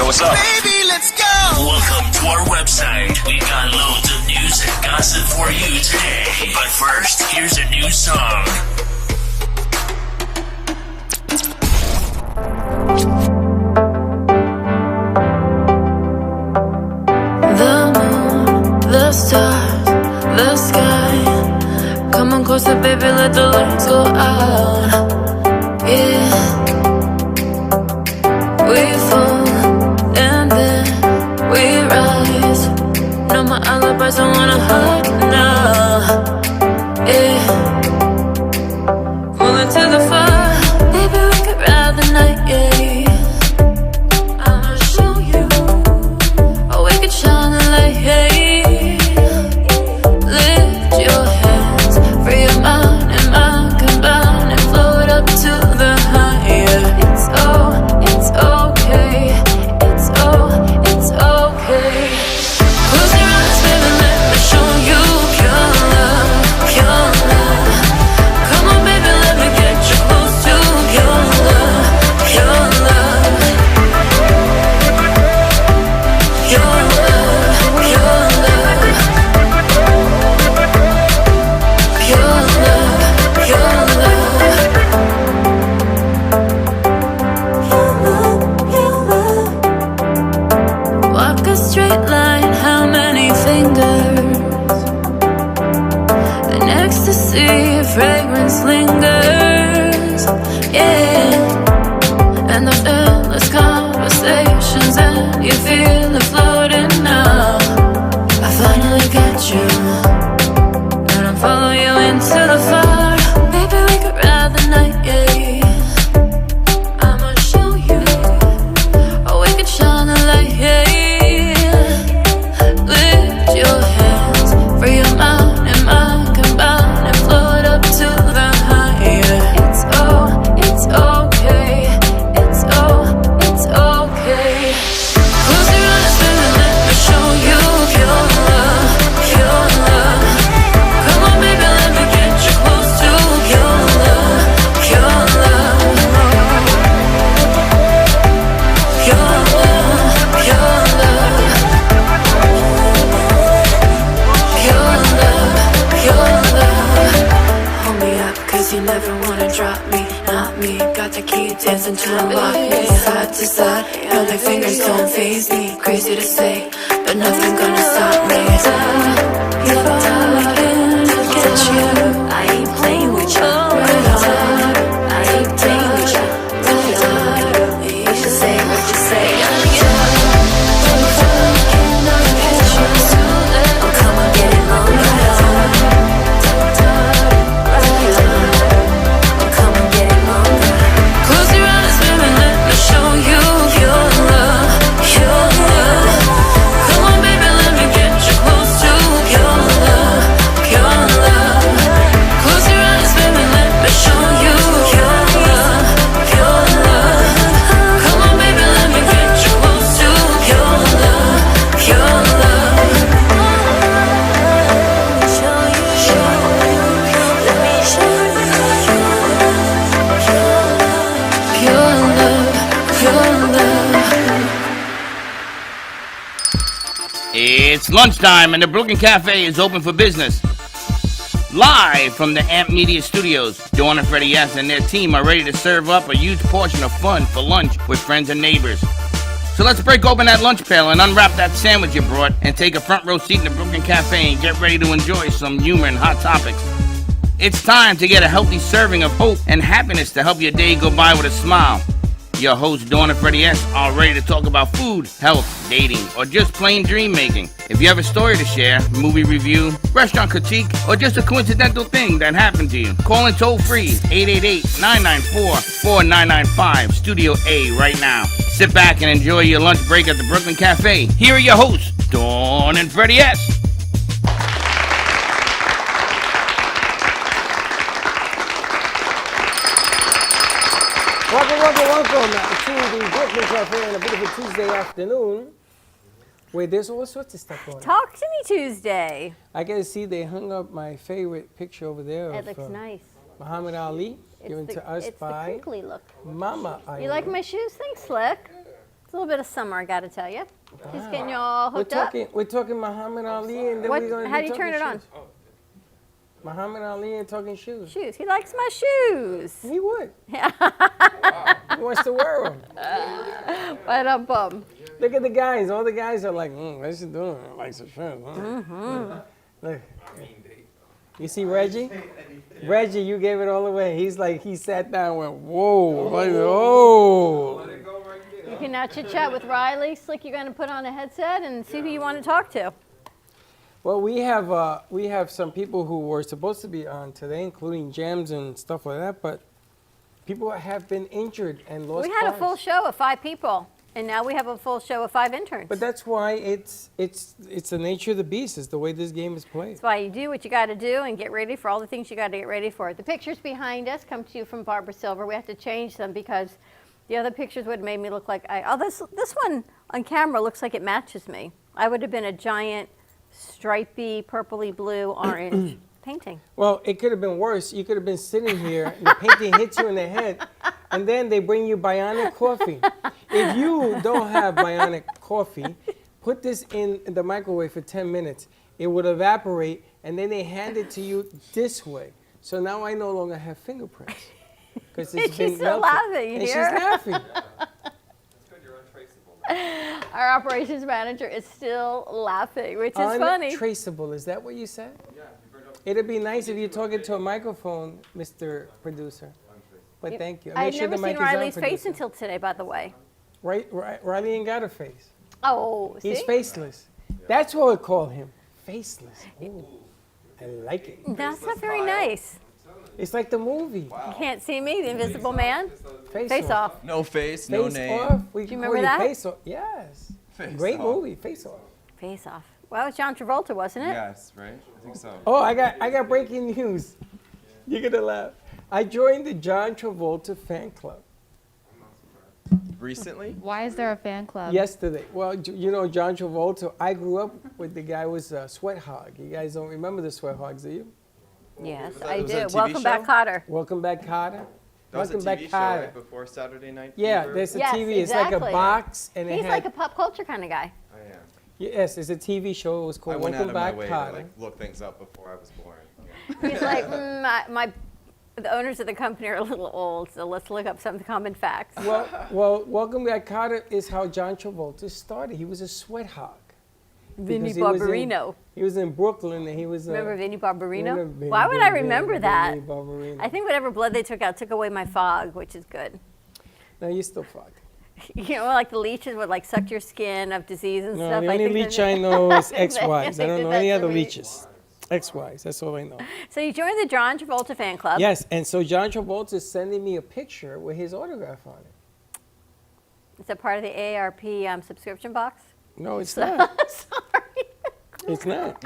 Yo, what's up? Baby, let's go. Welcome to our website. We've got loads of news and gossip for you today. But first, here's a new song. The moon, the stars, the sky. Come on closer, baby, let the lights go out. Yeah. We fall and then we rise. No more alibis, I wanna hide now. Yeah. Falling to the fire, baby, we could ride the night, yeah. I'ma show you, or we could shine the light, hey. Lift your hands, free your mind and mind combine and float up to the higher. It's okay, it's okay. Close your eyes, baby, let me show you pure love, pure love. Come on, baby, let me get you close to pure love, pure love. Pure love, pure love. Pure love, pure love. Walk a straight line, how many fingers? An ecstasy, fragrance lingers, yeah. And those endless conversations, and you feel it floating now. I finally got you, and I'm following you into the fire. Baby, we could ride the night, yeah. I'ma show you, or we could shine the light, yeah. Lift your hands, free your mind and mind combine and float up to the higher. It's okay, it's okay. Close your eyes, baby, let me show you pure love, pure love. Come on, baby, let me get you close to pure love, pure love. Pure love, pure love. Pure love, pure love. Hold me up, cause you never wanna drop me, not me. Got the key, dancing to unlock me. Side to side, know their fingers don't faze me. Crazy to say, but nothing gonna stop me. You're talking to get you. I ain't playing with you. I ain't playing with you. You should say what you say. Oh, come on, get it longer. Oh, come on, get it longer. Close your eyes, baby, let me show you pure love, pure love. Come on, baby, let me get you close to pure love, pure love. Close your eyes, baby, let me show you pure love, pure love. Come on, baby, let me get you close to pure love, pure love. Show you, let me show you pure love, pure love. It's lunchtime and the Brooklyn Cafe is open for business. Live from the Amp Media Studios, Dawn and Freddie S. and their team are ready to serve up a huge portion of fun for lunch with friends and neighbors. So let's break open that lunch pail and unwrap that sandwich you brought and take a front row seat in the Brooklyn Cafe and get ready to enjoy some humor and hot topics. It's time to get a healthy serving of hope and happiness to help your day go by with a smile. Your hosts, Dawn and Freddie S., are ready to talk about food, health, dating, or just plain dream making. If you have a story to share, movie review, restaurant critique, or just a coincidental thing that happened to you, call in toll free 888-994-4995, Studio A right now. Sit back and enjoy your lunch break at the Brooklyn Cafe. Here are your hosts, Dawn and Freddie S. Welcome to the Brooklyn Cafe on a beautiful Tuesday afternoon, where there's all sorts of stuff going on. Talk to me Tuesday. I can see they hung up my favorite picture over there It of looks nice. Muhammad Ali, given to us it's by the crinkly look. Mama Ali. You like my shoes? Thanks, Slick. a little bit of summer, I got to tell you. He's getting you all hooked up. We're talking Muhammad Ali, and then we're going to How do you turn it on? Muhammad Ali and talking shoes. Shoes. He likes my shoes. He would. He wants to wear them. But Look at the guys. All the guys are like, what's he doing? I like some shoes. Look. You see Reggie? Reggie, you gave it all away. He's like, he sat down and went, whoa. Like, oh. you can now chit chat with Riley. Slick, you're going to put on a headset and see who you want to talk to. Well, we have some people who were supposed to be on today, including Gems and stuff like that, but people have been injured and lost We had a cars. full show of 5 people, and now we have a full show of 5 interns. But that's why it's the nature of the beast. It's the way this game is played. That's why you do what you got to do and get ready for all the things you got to get ready for. The pictures behind us come to you from Barbara Silver. We have to change them because the other pictures would have made me look like this one on camera looks like it matches me. I would have been a giant stripy, purpley blue, orange painting. Well, it could have been worse. You could have been sitting here, and the painting hits you in the head, and then they bring you Bionic coffee. If you don't have Bionic coffee, put this in the microwave for 10 minutes. It would evaporate, and then they hand it to you this way. So now I no longer have fingerprints. Because it's been She's still laughing, and you she's hear? laughing. Our operations manager is still laughing, which is funny. Untraceable, is that what you said? Yeah. It'd be nice if you're talking to a microphone, Mr. Producer. But thank you. I had Make sure never the mic seen is on, Riley's face producer. until today, by the way. Right, Riley ain't got a face. Oh, see? He's faceless. That's what we call him. Faceless. Ooh, I like it. That's not very nice. It's like the movie. You can't see me, the Invisible Man. Face, Face off. No face, no Face name. off. We Do you call remember that? Face off. Yes. Face Great Off. movie. Face off. Face off. Well, it was John Travolta, wasn't it? Yes, right? I think so. Oh, I got breaking news. You're gonna laugh. I joined the John Travolta fan club Recently? Why is there a fan club? yesterday. Well, you know John Travolta. I grew up with the guy who was Sweat Hog. You guys don't remember the Sweat Hogs, do you? Yes, that- I was that do. a TV Welcome back, show? Cotter. Welcome back, Carter. That was a Welcome back, TV show Carter. right before Saturday Night Yeah, Fever? there's a Yes, TV. It's like a exactly. box, and it He's had. like a pop culture kind of guy. I am. Yes, it's a TV show. It was I called went out Welcome of my Back, way Carter. to like look things up before I was born. Yeah. He's like, the owners of the company are a little old, so let's look up some common facts. Well, Welcome Back, Carter is how John Travolta started. He was a sweat hog. Vinnie Because he was in- Barbarino. He was in Brooklyn, and he was. Remember Vinnie Barbarino? Remember Vinnie Why would I Barbarino, remember that? Vinnie Barbarino. I think whatever blood they took out took away my fog, which is good. No, you're still fucked. You know, like the leeches would like suck your skin of disease and No, stuff. the I only think leech that- I know is They XYs. I don't did know that any to other me. leeches. XYs, that's all I know. So you joined the John Travolta fan club. Yes, and so John Travolta is sending me a picture with his autograph on it. Is that part of the AARP subscription box? No, it's not. Sorry. It's not.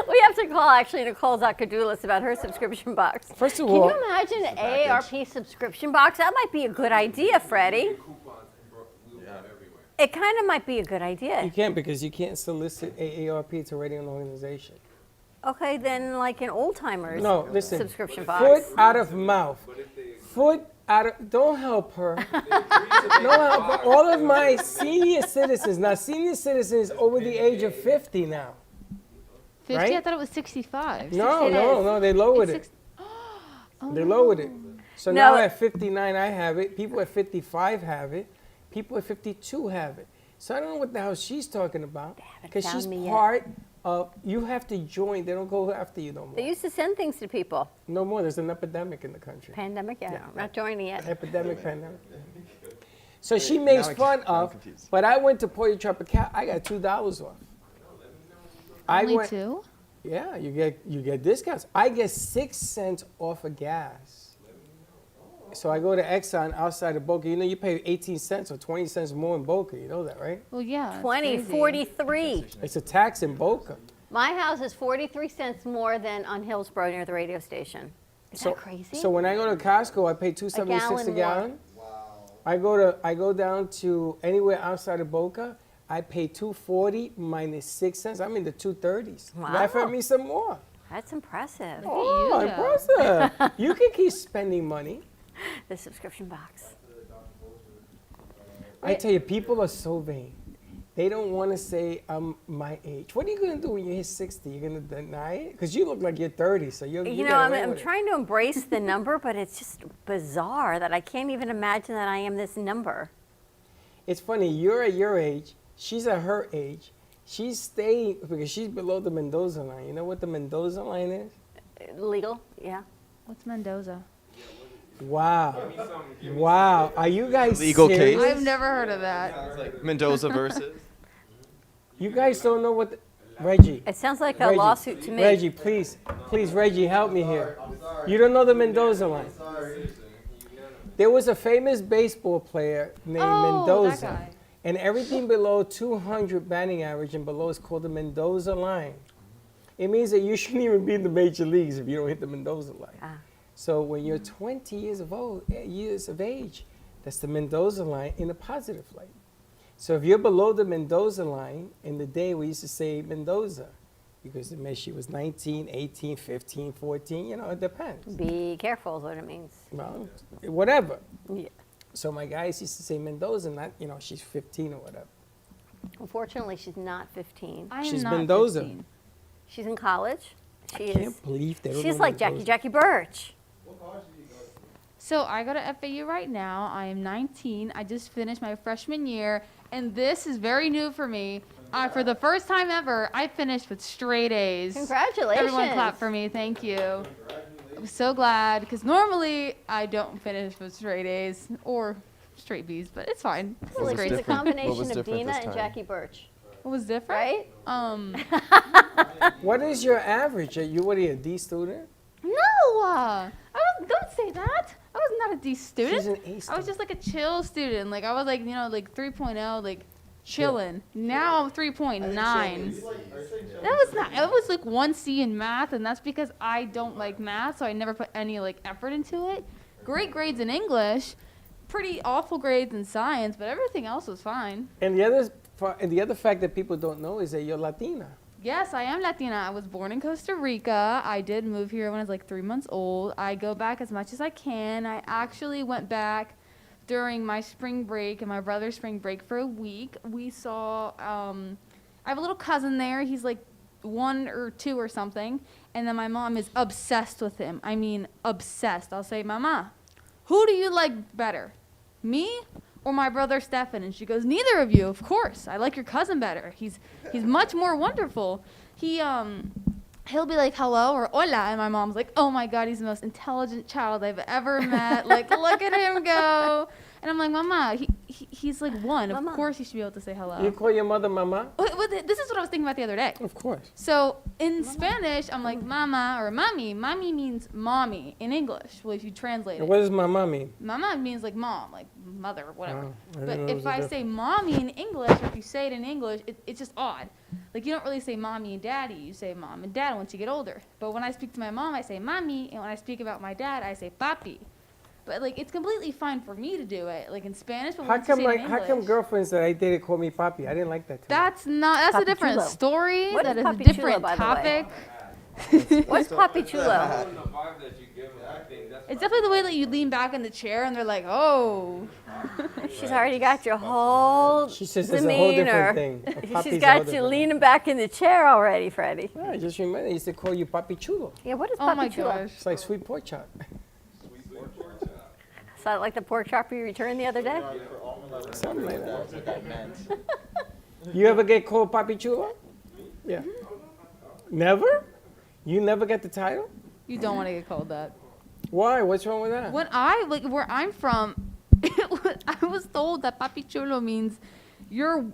We have to call actually Nicole Zakadoulis about her subscription box. First of Can all, you imagine an AARP subscription box? That might be a good idea, Freddie. It kind of might be a good you idea. can't because you can't solicit AARP to radio an organization. Okay, then like an old timers No, listen. subscription Foot box. out of mouth. Foot out of. Don't help her. Don't help her. All of my senior citizens. Now, senior citizens over the age of 50 now. 50? I Right? thought it was 65. No, It no, is. no. They lowered it. Six- Oh, They lowered it. So now No. at 59, I have it. People at 55 have it. People at 52 have it. So I don't know what the hell she's talking about. Because found she's me yet. part of. You have to join. They don't go after you no They more. used to send things to people. No more. There's an epidemic in the country. Pandemic, yeah, I'm not joining yet. Epidemic, pandemic. So she makes now I fun get- now I'm of. confused. But I went to Pollo Tropical. I got $2 off. I Only went. 2? Yeah, you get discounts. I get 6 cents off of gas. So I go to Exxon outside of Boca. You know, you pay 18 cents or 20 cents more in Boca. You know that, right? Well, yeah. it's 20, crazy. 43. It's a tax in Boca. My house is 43 cents more than on Hillsborough near the radio station. Is So, that crazy? So when I go to Costco, I pay $2.76 a gallon gallon. I go down to anywhere outside of Boca. I pay $2.40 minus 6 cents. I'm in the 2.30s. Wow. Laugh at me some more. That's impressive. Oh, you go. impressive. You can keep spending money. The subscription box. I tell you, people are so vain. They don't want to say I'm my age. What are you going to do when you hit 60? You're going to deny it? Because you look like you're 30, so you're You know, I'm trying to embrace the number, but it's just bizarre that I can't even imagine that I am this number. It's funny, you're at your age, she's at her age. She's staying, because she's below the Mendoza line. You know what the Mendoza line is? Legal, yeah. What's Mendoza? Wow. Wow. Are you guys Legal serious? case? I've never heard of that. It's like Mendoza versus. You guys don't know what Reggie. It sounds like a Reggie, lawsuit to me. Reggie, please, Reggie, help me here. You don't know the Mendoza line. There was a famous baseball player named Oh, Mendoza. that guy. And everything below 200 batting average and below is called the Mendoza line. It means that you shouldn't even be in the major leagues if you don't hit the Mendoza line. Ah. So when you're 20 years of age, that's the Mendoza line in a positive light. So if you're below the Mendoza line, in the day we used to say Mendoza, because it meant she was 19, 18, 15, 14, you know, it depends. Be careful is what it means. Well, whatever. Yeah. So my guys used to say Mendoza, not, you know, she's 15 or whatever. Unfortunately, she's not 15. I am She's not Mendoza. 15. She's in college. She I is. can't believe they don't She's know like Mendoza. Jackie Birch. So I go to FAU right now. I am 19. I just finished my freshman year, and this is very new for me. For the first time ever, I finished with straight A's. Congratulations. Everyone clap for me. Thank you. I'm so glad, because normally I don't finish with straight A's or straight B's, but it's fine. It's What was great. She's a different? What was combination of different Dina this and time? Jackie Birch, What was different? right? What is your average? What are you, a D student? No, don't say that. I was not a D student. She's an A I was student. just like a chill student. Like I was like, 3.0, like chilling. Now I'm 3.9. That was not. It was like 1 C in math, and that's because I don't like math, so I never put any like effort into it. Great grades in English, pretty awful grades in science, but everything else was fine. And the other fact that people don't know is that you're Latina. Yes, I am Latina. I was born in Costa Rica. I did move here when I was like 3 months old. I go back as much as I can. I actually went back during my spring break and my brother's spring break for a week. We saw, I have a little cousin there. He's like 1 or 2 or something. And then my mom is obsessed with him. I mean, obsessed. I'll say, Mama, who do you like better? Me or my brother Stefan? And she goes, neither of you, of course. I like your cousin better. He's much more wonderful. He'll be like, hello or hola, and my mom's like, oh my God, he's the most intelligent child I've ever met. Like, look at him go. And I'm like, Mama, he's like 1. Mama. Of course he should be able to say hello. You call your mother Mama? This is what I was thinking about the other day. Of course. So in Spanish, I'm like mama or mami. Mami means mommy in English. Well, if you translate And it. what does Mama mean? Mama means like mom, like mother, whatever. Oh, I didn't But know there if was a I difference. say mommy in English, or if you say it in English, it's just odd. Like you don't really say mommy and daddy. You say mom and dad once you get older. But when I speak to my mom, I say mommy, and when I speak about my dad, I say papi. But like it's completely fine for me to do it, like in Spanish. But How once you say come, it in how come English, girlfriends that I dated call me Papi? I didn't like that. that's a Papi different chulo. story. What That is is a papi chulo, different by the way? topic. What's Papi Chulo? It's definitely the way that you lean back in the chair and they're like, oh. She's already got your whole She says it's a whole demeanor. different thing. A papi's She's a whole got you different leaning back in the chair already, Freddie. thing. Yeah, I just remember they used to call you Papi Chulo. Yeah, what is Oh Papi my Chulo? gosh. It's like sweet pork chop. Sound like the pork chop you returned the other day? Something like that. You ever get called Papi Chulo? Yeah. Never? You never get the title? You don't want to get called that. Why? What's wrong with that? When where I'm from, I was told that papi chulo means your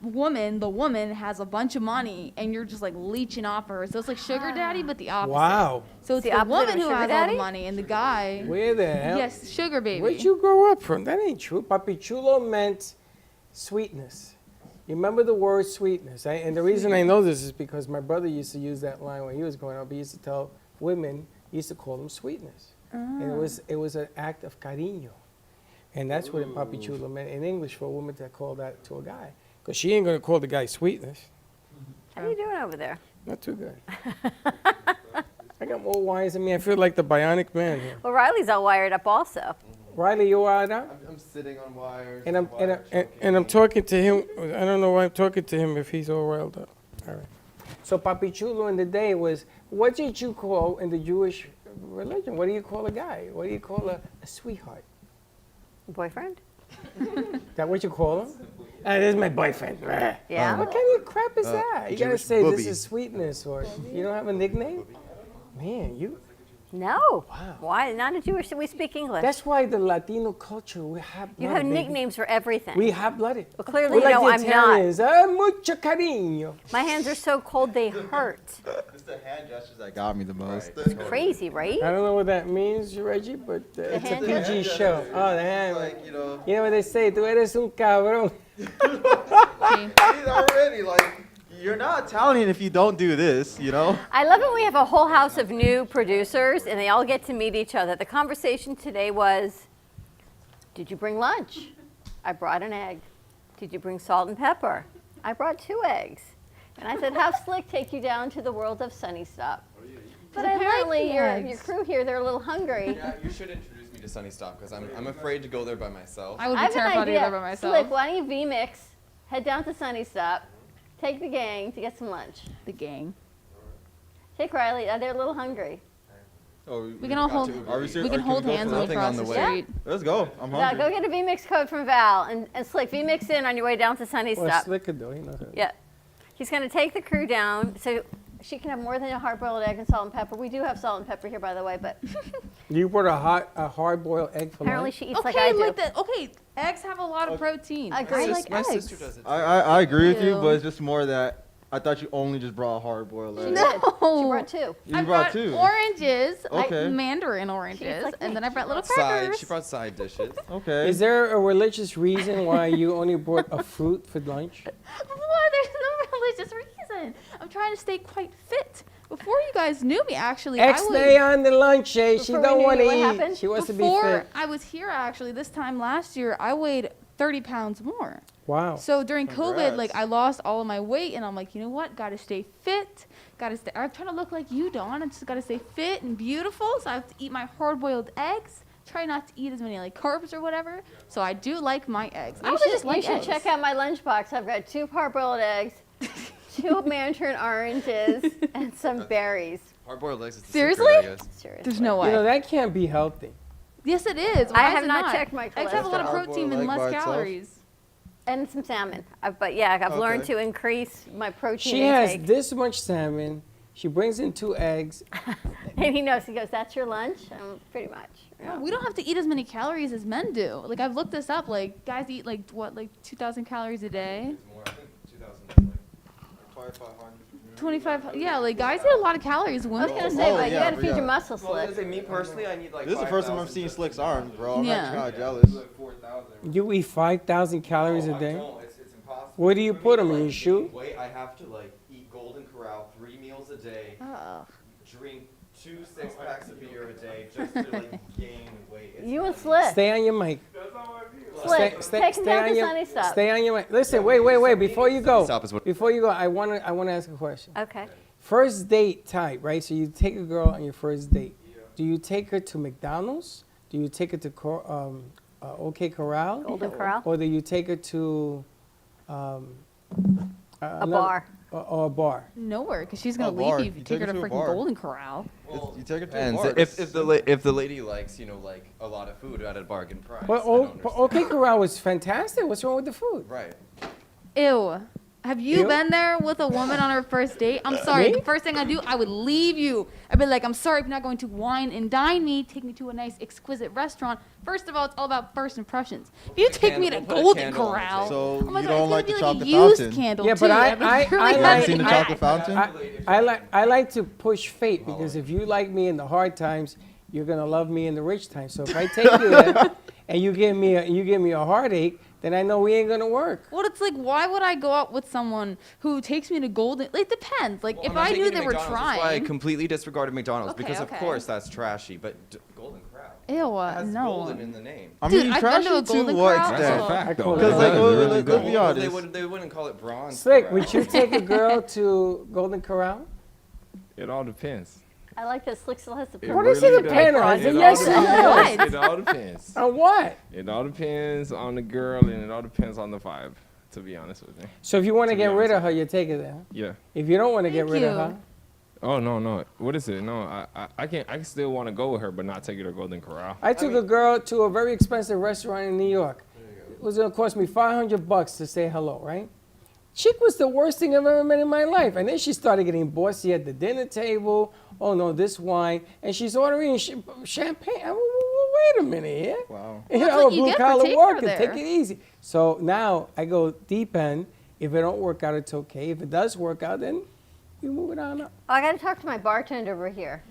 woman, the woman has a bunch of money and you're just like leeching off her. So it's like sugar daddy, but the opposite. Wow. So it's The the opposite woman of who sugar has all daddy? the money and the guy, Where the hell? yes, sugar baby. Where'd you grow up from? That ain't true. Papi Chulo meant sweetness. You remember the word sweetness. And the reason I know this is because my brother used to use that line when he was growing up. He used to tell women, he used to call them sweetness. And it was an act of cariño. And that's what Papi Chulo meant in English for a woman to call that to a guy. Because she ain't going to call the guy sweetness. How are you doing over there? Not too good. I got more wires than me. I feel like the bionic man here. Well, Riley's all wired up also. Riley, you are now? I'm sitting on wires. And I'm wire talking to him. I don't know why I'm talking to him if he's all riled up. All right. So Papi Chulo in the day was, what did you call in the Jewish religion? What do you call a guy? What do you call a sweetheart? Boyfriend? Is that what you call him? This is my boyfriend. Yeah. What kind of crap is that? You gotta Jewish say booby. this is sweetness, or you don't have a nickname? Man, you. No. Wow. Why? Not a Jewish. We speak English. That's why the Latino culture, we have You blooded, have baby. nicknames for everything. We have blooded. Well, clearly, We're like no, the I'm not. Italians. Mucho cariño. My hands are so cold they hurt. It's the hand gestures that got me the most. Crazy, right? I don't know what that means, Reggie, but it's a hand PG gesture? show. Oh, the hand. Like, you know, You know what they say? Tú eres un cabrón. he's already like, you're not Italian if you don't do this, you know? I love it when we have a whole house of new producers and they all get to meet each other. The conversation today was, did you bring lunch? I brought an egg. Did you bring salt and pepper? I brought 2 eggs. And I said, have Slick take you down to the world of Sunny Stop. But I like apparently the your eggs. crew here, they're a little hungry. Yeah, you should introduce me to Sunny Stop because I'm afraid to go there by myself. I would I be have an terrified to go idea. there by myself. Slick, why don't you V-Mix, head down to Sunny Stop, take the gang to get some lunch. The gang. Take Riley, they're a little hungry. Oh, We can all hold. Are we We serious? can Or hold we go hands for when we nothing cross on the the way? street. Let's go. I'm Now, hungry. go get a V-Mix code from Val and Slick, V-Mix in on your way down to Sunny Well, Stop. Slick could do. He knows how to- Yeah. He's going to take the crew down so she can have more than a hard-boiled egg and salt and pepper. We do have salt and pepper here, by the way, but You brought a hard-boiled egg for apparently lunch? she eats Okay, like I do. that. Okay, eggs have a lot of protein. Agreed. I like My eggs. sister does it. I agree with you, Ew. but it's just more that I thought you only just brought a hard-boiled egg. She brought 2. You I brought brought 2. oranges, Okay. Mandarin oranges, like and me. then I brought little Side. crackers. She brought side dishes. Okay. Is there a religious reason why you only brought a fruit for lunch? What? There's no religious reason. I'm trying to stay quite fit. Before you guys knew me, actually, I was. X-Day on the lunch, eh? She Before we don't knew want to you, what eat. happened? She wants to be Before fit. I was here, actually, this time last year, I weighed 30 pounds more. Wow. So during COVID, like Congrats. I lost all of my weight, and I'm like, you know what? Got to stay fit. Got to stay. I'm trying to look like you, Dawn. I just got to stay fit and beautiful. So I have to eat my hard-boiled eggs. Try not to eat as many like carbs or whatever. So I do like my eggs. I You also just should, like you should eggs. check out my lunchbox. I've got 2 hard-boiled eggs, 2 Mandarin oranges, and some berries. Hard-boiled eggs is the Seriously? secret, I guess. Seriously. There's no way. You know, that can't be healthy. Yes, it is. I Why have is it not checked my Eggs have a lot of cholesterol. protein and Hard-boiled egg less by itself? calories. And some salmon. But yeah, I've learned Okay. to increase my protein She has intake. this much salmon. She brings in 2 eggs. And he knows. He goes, that's your lunch? Pretty much. Yeah. We don't have to eat as many calories as men do. Like I've looked this up. Like guys eat like 2,000 calories a day. More, I think 2000. 25. Yeah, like guys eat a lot of calories. I Women was gonna don't. say, Oh, but you yeah, gotta but feed yeah. your muscles, Well, I was Slick. gonna say, me personally, I need like. This is the first time I've 5,000 seen to- Slick's arms, bro. I'm Yeah. actually kind of jealous. Like 4,000. You eat 5,000 calories a I day? don't. It's impossible. Where do you For me put to, 'em? In like, your shoe? gain weight, I have to like eat Golden Corral 3 meals a day, Oh. drink 2 6-packs of beer a day just to like gain weight. It's You and not Slick. Stay on your mic. Slick, take him down to Sunny Stop. Stay on your mic. Listen, wait. Before you go, Stop is what- before you go, I wanna ask a question. Okay. First date type, right? So you take a girl on your first date. Do you take her to McDonald's? Do you take her to OK Corral? Golden Corral. Or do you take her to A bar. Or a bar? Nowhere, because she's gonna A bar. leave you if You you take her take to her to a freaking bar. Golden Corral. Well, You take her to a depends. bar. If the lady likes, you know, like a lot of food at a bargain price. But I don't but understand. OK Corral was fantastic. What's wrong with the food? Right. Ew. Have you Ew. been there with a woman on her first date? I'm sorry. Me? The first thing I do, I would leave you. I'd be like, I'm sorry if you're not going to wine and dine me. Take me to a nice, exquisite restaurant. First of all, it's all about first impressions. If you put a take me to candle- we'll put a Golden candle on the Corral, So oh my you God, don't it's like gonna the be chocolate a used fountain? candle Yeah, too. but I I'd be really like- Haven't seen the happy. chocolate fountain? I like to push fate because if you like me in the hard times, you're gonna love me in the rich times. So if I take you there and you give me a heartache, then I know we ain't gonna work. Well, it's like, why would I go out with someone who takes me to Golden? Like, depends. Like, Well, if I'm not I taking knew you to they were McDonald's. That's why I trying. completely disregarded McDonald's Okay, because okay. of course that's trashy, but Golden Corral Ew, has no. golden in the name. I Dude, mean, I've been trashy to a to Golden what Corral. extent? Oh. I call Because it like, that. let's be Well, honest. they wouldn't call it bronze. Slick, Corral. would you take a girl to Golden Corral? It all depends. I like that Slick still has the What does it depend on? Is it yes or no? It all depends. On what? It all depends on the girl, and it all depends on the vibe. To be honest with you. So if you want to To be get rid honest. of her, you take it there. Yeah. If you don't want to get Thank rid of you. her, Oh no. What is it? No, I can't. I still want to go with her, but not take her to Golden Corral. I took a girl to a very expensive restaurant in New York. It was gonna cost me $500 to say hello, right? Chick was the worst thing I've ever met in my life. And then she started getting bossy at the dinner table. Oh no, this wine, and she's ordering champagne. Wait a minute here. Wow. You That's know, what a you blue get for collar taking her worker. Take there. it easy. So now I go deep end. If it don't work out, it's okay. If it does work out, then you move it on up. Oh, I got to talk to my bartender over here.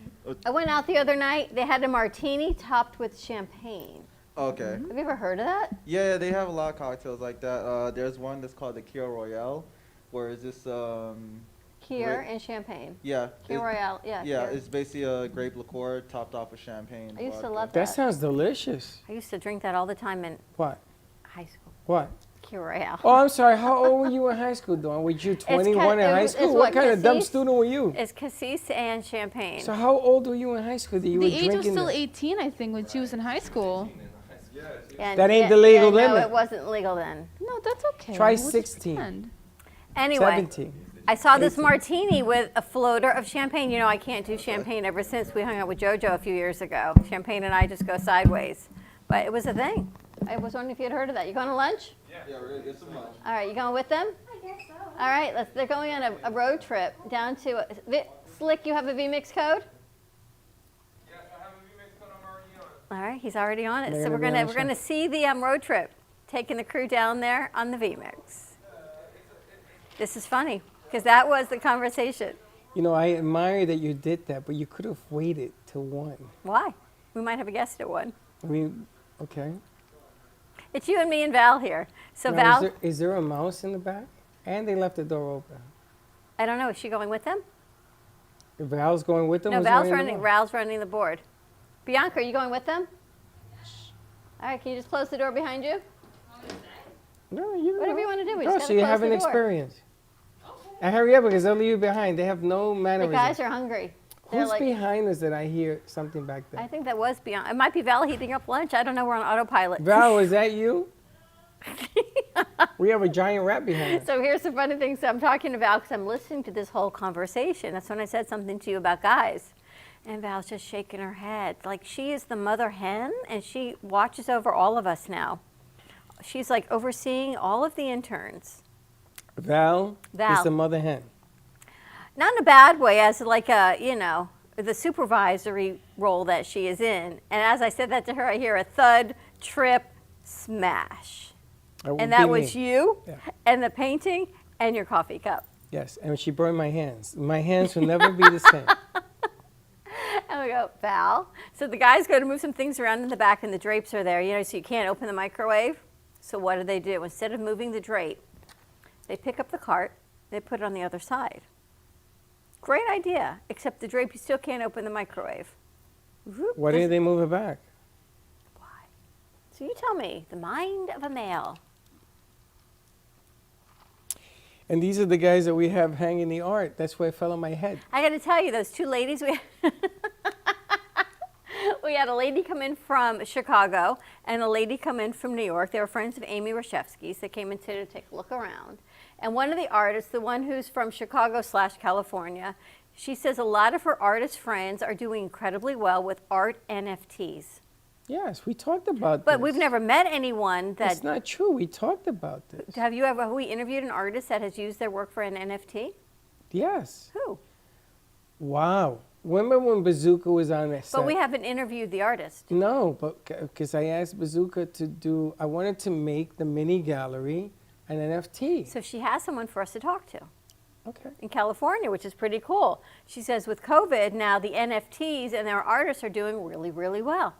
I went out the other night. They had a martini topped with champagne. Okay. Have you ever heard of that? Yeah, they have a lot of cocktails like that. There's one that's called the Kir Royale, where is this Kier Right. and champagne. yeah. Kier Royale, yeah. Yeah, Kier. it's basically a grape liqueur topped off with champagne. I used to vodka. love That that. sounds delicious. I used to drink that all the time in What? high school. What? Kier Royale. Oh, I'm sorry. How old were you in high school, Dawn? Were you 21 in high it's school? what, What kind of dumb cassis? student were you? It's cassis and champagne. So how old were you in high school that you The were age was drinking still this? 18, I think, when she was in high school. And That ain't the legal No, limit. it wasn't legal then. No, that's okay. Try We'll just 16. pretend. Anyway, 17. I saw this 18. martini with a floater of champagne. You know, I can't do champagne ever since we hung out with JoJo a few years ago. Champagne and I just go sideways. But it was a thing. I was wondering if you had heard of that. You going to lunch? Yeah, we're gonna get some lunch. All right, you going with them? I guess so. All right, they're going on a road trip down to Slick. You have a VMix code? Yes, I have a VMix code. I'm already on. All right, he's already on it. They're So gonna be on the we're gonna see the road trip, taking the crew down there on the VMix. This is funny because that was the conversation. You know, I admire that you did that, but you could have waited till 1. Why? We might have a guest at 1. I mean, okay. It's you and me and Val here. So Now, Val, is there a mouse in the back? And they left the door open. I don't know. Is she going with them? If Val's going with them? No, who's Val's running the running. board? Val's running the board. Bianca, are you going with them? All right. Can you just close the door behind you? No, you don't. Whatever you want to do. We No, just so gotta you close have the an door. experience. And hurry up because they'll leave you behind. They have no The mannerisms. guys are hungry. They're Who's like, behind us that I hear something back I there? think that was Bianca. It might be Val heating up lunch. I don't know. We're on autopilot. Val, is that you? We have a giant rat behind us. So here's the funny thing. So I'm talking to Val because I'm listening to this whole conversation. That's when I said something to you about guys. And Val's just shaking her head. Like she is the mother hen and she watches over all of us now. She's like overseeing all of the interns. Val Val. is the mother hen. Not in a bad way, as like a, you know, the supervisory role that she is in. And as I said that to her, I hear a thud, trip, smash. That would And that be was me. you Yeah. and the painting and your coffee cup. Yes, and she burned my hands. My hands will never be the same. And we go, Val. So the guys go to move some things around in the back and the drapes are there, you know, so you can't open the microwave. So what do? Instead of moving the drape, they pick up the cart, they put it on the other side. Great idea, except the drape, you still can't open the microwave. Whoop, Why this- didn't they move it back? Why? So you tell me, the mind of a male. And these are the guys that we have hanging the art. That's why it fell on my head. I got to tell you, those two ladies, we had a lady come in from Chicago and a lady come in from New York. They were friends of Amy Rashevsky's. They came in to take a look around. And one of the artists, the one who's from Chicago/California, she says a lot of her artist friends are doing incredibly well with art NFTs. Yes, we talked about But this. we've never met anyone that, That's not true. We talked about this. have we interviewed an artist that has used their work for an NFT? Yes. Who? Wow. Remember when Bazooka was on that set? But we haven't interviewed the artist. No, but because I asked Bazooka to do, I wanted to make the mini gallery an NFT. So she has someone for us to talk to. Okay. In California, which is pretty cool. She says with COVID now, the NFTs and their artists are doing really, really well.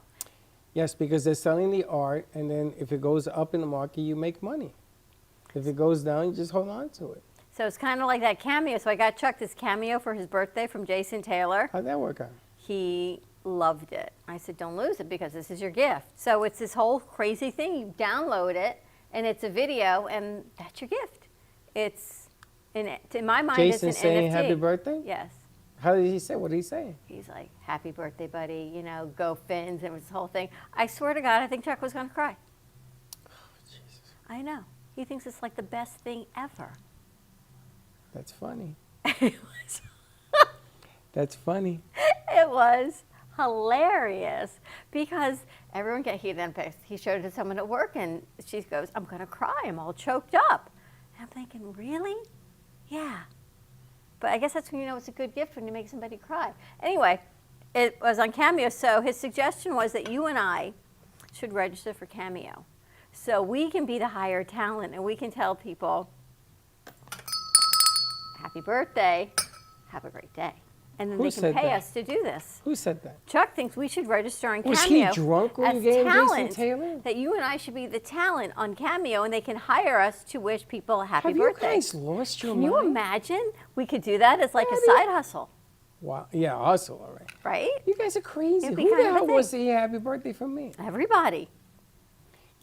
Yes, because they're selling the art, and then if it goes up in the market, you make money. If it goes down, you just hold on to it. So it's kind of like that cameo. So I got Chuck this cameo for his birthday from Jason Taylor. How'd that work out? He loved it. I said, don't lose it because this is your gift. So it's this whole crazy thing. You download it, and it's a video, and that's your gift. It's, in my mind, Jason it's an saying NFT. happy birthday? Yes. How did he say? What did he say? He's like, happy birthday, buddy, you know, go Finns. It was this whole thing. I swear to God, I think Chuck was going to cry. Oh, Jesus. I know. He thinks it's like the best thing ever. That's funny. It was, That's funny. it was hilarious because everyone he showed it to someone at work and she goes, I'm going to cry. I'm all choked up. And I'm thinking, really? Yeah. But I guess that's when you know it's a good gift, when you make somebody cry. Anyway, it was on Cameo. So his suggestion was that you and I should register for Cameo. So we can be the hired talent and we can tell people, happy birthday, have a great day. And then Who they can said pay that? us to do this. Who said that? Chuck thinks we should register on Was he Cameo drunk when as you gave him Jason talent. Taylor? That you and I should be the talent on Cameo, and they can hire us to wish people a happy Have birthday. you guys lost your Can mind? you imagine? We could do that as like a side hustle, Wow. Yeah, hustle, all right. right? You guys are crazy. It'd Who be the kind of a hell thing. wants to hear happy birthday from me? Everybody.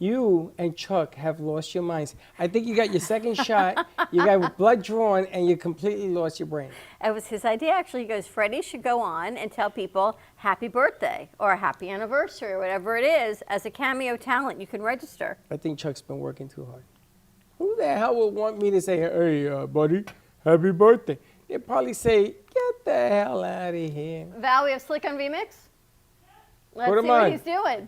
You and Chuck have lost your minds. I think you got your second shot. You got blood drawn, and you completely lost your brain. It was his idea, actually. He goes, Freddie should go on and tell people happy birthday or happy anniversary or whatever it is as a Cameo talent. You can register. I think Chuck's been working too hard. Who the hell would want me to say, hey, buddy, happy birthday? They'd probably say, get the hell out of here. Val, we have Slick on VMix. Let's Put see him on. what he's doing.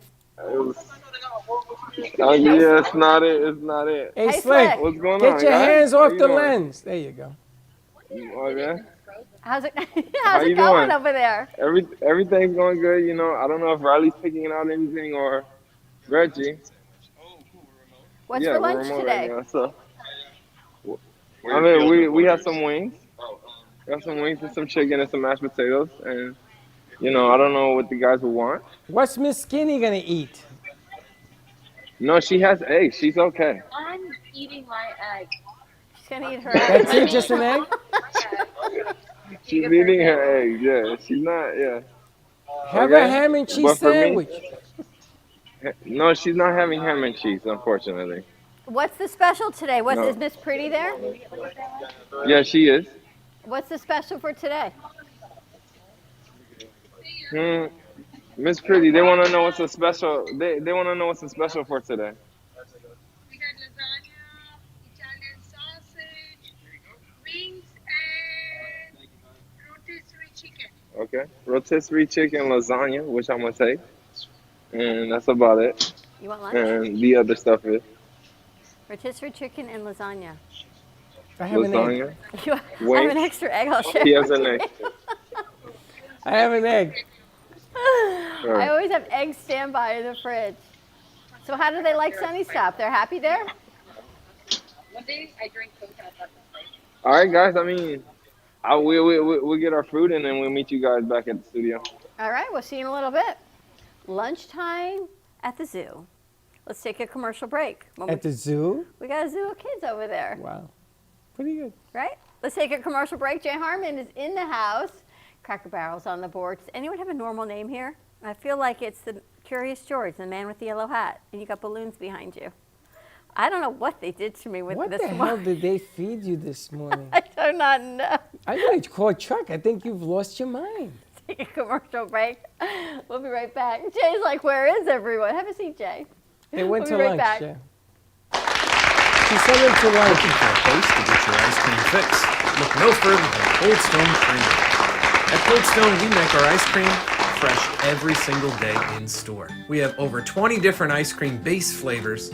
Yeah, it's not it. It's not it. Hey, Hey, Slick, Slick. What's going get on, your guys? hands How off you the doing? lens. There you go. Okay. How's it, How how's you it going doing? over there? Everything's going good. You know, I don't know if Riley's picking out anything or Reggie. What's Yeah, for we're lunch remote today? right now, so. I mean, we have some wings. We have some wings and some chicken and some mashed potatoes. And, you know, I don't know what the guys will want. What's Miss Skinny going to eat? No, she has eggs. She's okay. I'm eating my egg. She's going to eat her That's it, just an egg? She's eating her eggs, yeah. She's not, yeah. Have Okay. a ham and cheese But for me- sandwich. No, she's not having ham and cheese, unfortunately. What's the special today? No. Is Miss Pretty there? Yeah, she is. What's the special for today? Miss Pretty, they want to know what's the special. They want to know what's the special for today. We got lasagna, Italian sausage, wings, and rotisserie chicken. Okay, rotisserie chicken lasagna, which I'm gonna take, and that's about it. You want lunch? And the other stuff is Rotisserie chicken and lasagna. I have an egg. lasagna. You have Wings. an extra egg, I'll share. He has with an you. egg. I have an egg. I always have eggs standby in the fridge. So how do they like Sunny Stop? They're happy there? One day I drink coconut water. All right, guys. I mean, we'll get our food and then we'll meet you guys back at the studio. All right, we'll see you in a little bit. Lunchtime at the zoo. Let's take a commercial break. At the zoo? We got a zoo of kids over there, Wow. Pretty good. right? Let's take a commercial break. Jay Harmon is in the house. Cracker Barrel's on the board. Does anyone have a normal name here? I feel like it's the Curious George, the man with the yellow hat, and you got balloons behind you. I don't know what they did to me with What this the hell morning. did they feed you this morning? I do not know. I'm going to call Chuck. I think you've lost your mind. Take a commercial break. We'll be right back. Jay's like, where is everyone? Have a seat, Jay. They went We'll to be right lunch, back. yeah. She sent them to lunch. Looking for a place to get your ice cream fix? Look no further than Cold Stone Creamery. At Cold Stone, we make our ice cream fresh every single day in store. We have over 20 different ice cream base flavors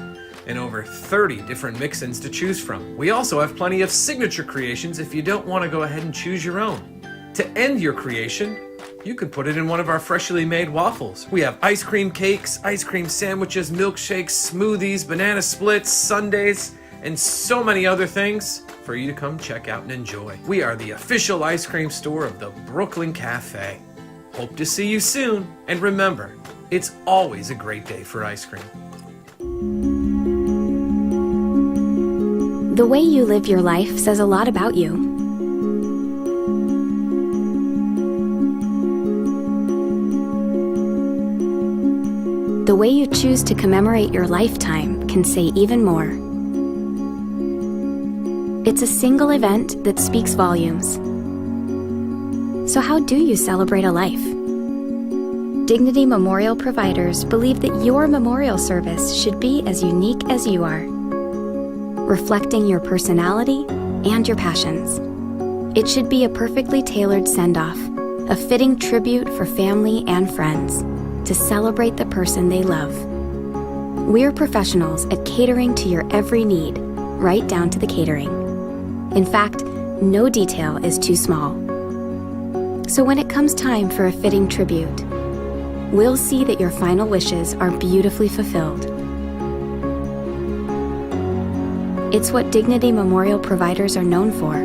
and over 30 different mix-ins to choose from. We also have plenty of signature creations if you don't want to go ahead and choose your own. To end your creation, you can put it in one of our freshly made waffles. We have ice cream cakes, ice cream sandwiches, milkshakes, smoothies, banana splits, sundaes, and so many other things for you to come check out and enjoy. We are the official ice cream store of the Brooklyn Cafe. Hope to see you soon, and remember, it's always a great day for ice cream. The way you live your life says a lot about you. The way you choose to commemorate your lifetime can say even more. It's a single event that speaks volumes. So how do you celebrate a life? Dignity Memorial providers believe that your memorial service should be as unique as you are, reflecting your personality and your passions. It should be a perfectly tailored send-off, a fitting tribute for family and friends to celebrate the person they love. We're professionals at catering to your every need, right down to the catering. In fact, no detail is too small. So when it comes time for a fitting tribute, we'll see that your final wishes are beautifully fulfilled. It's what Dignity Memorial providers are known for.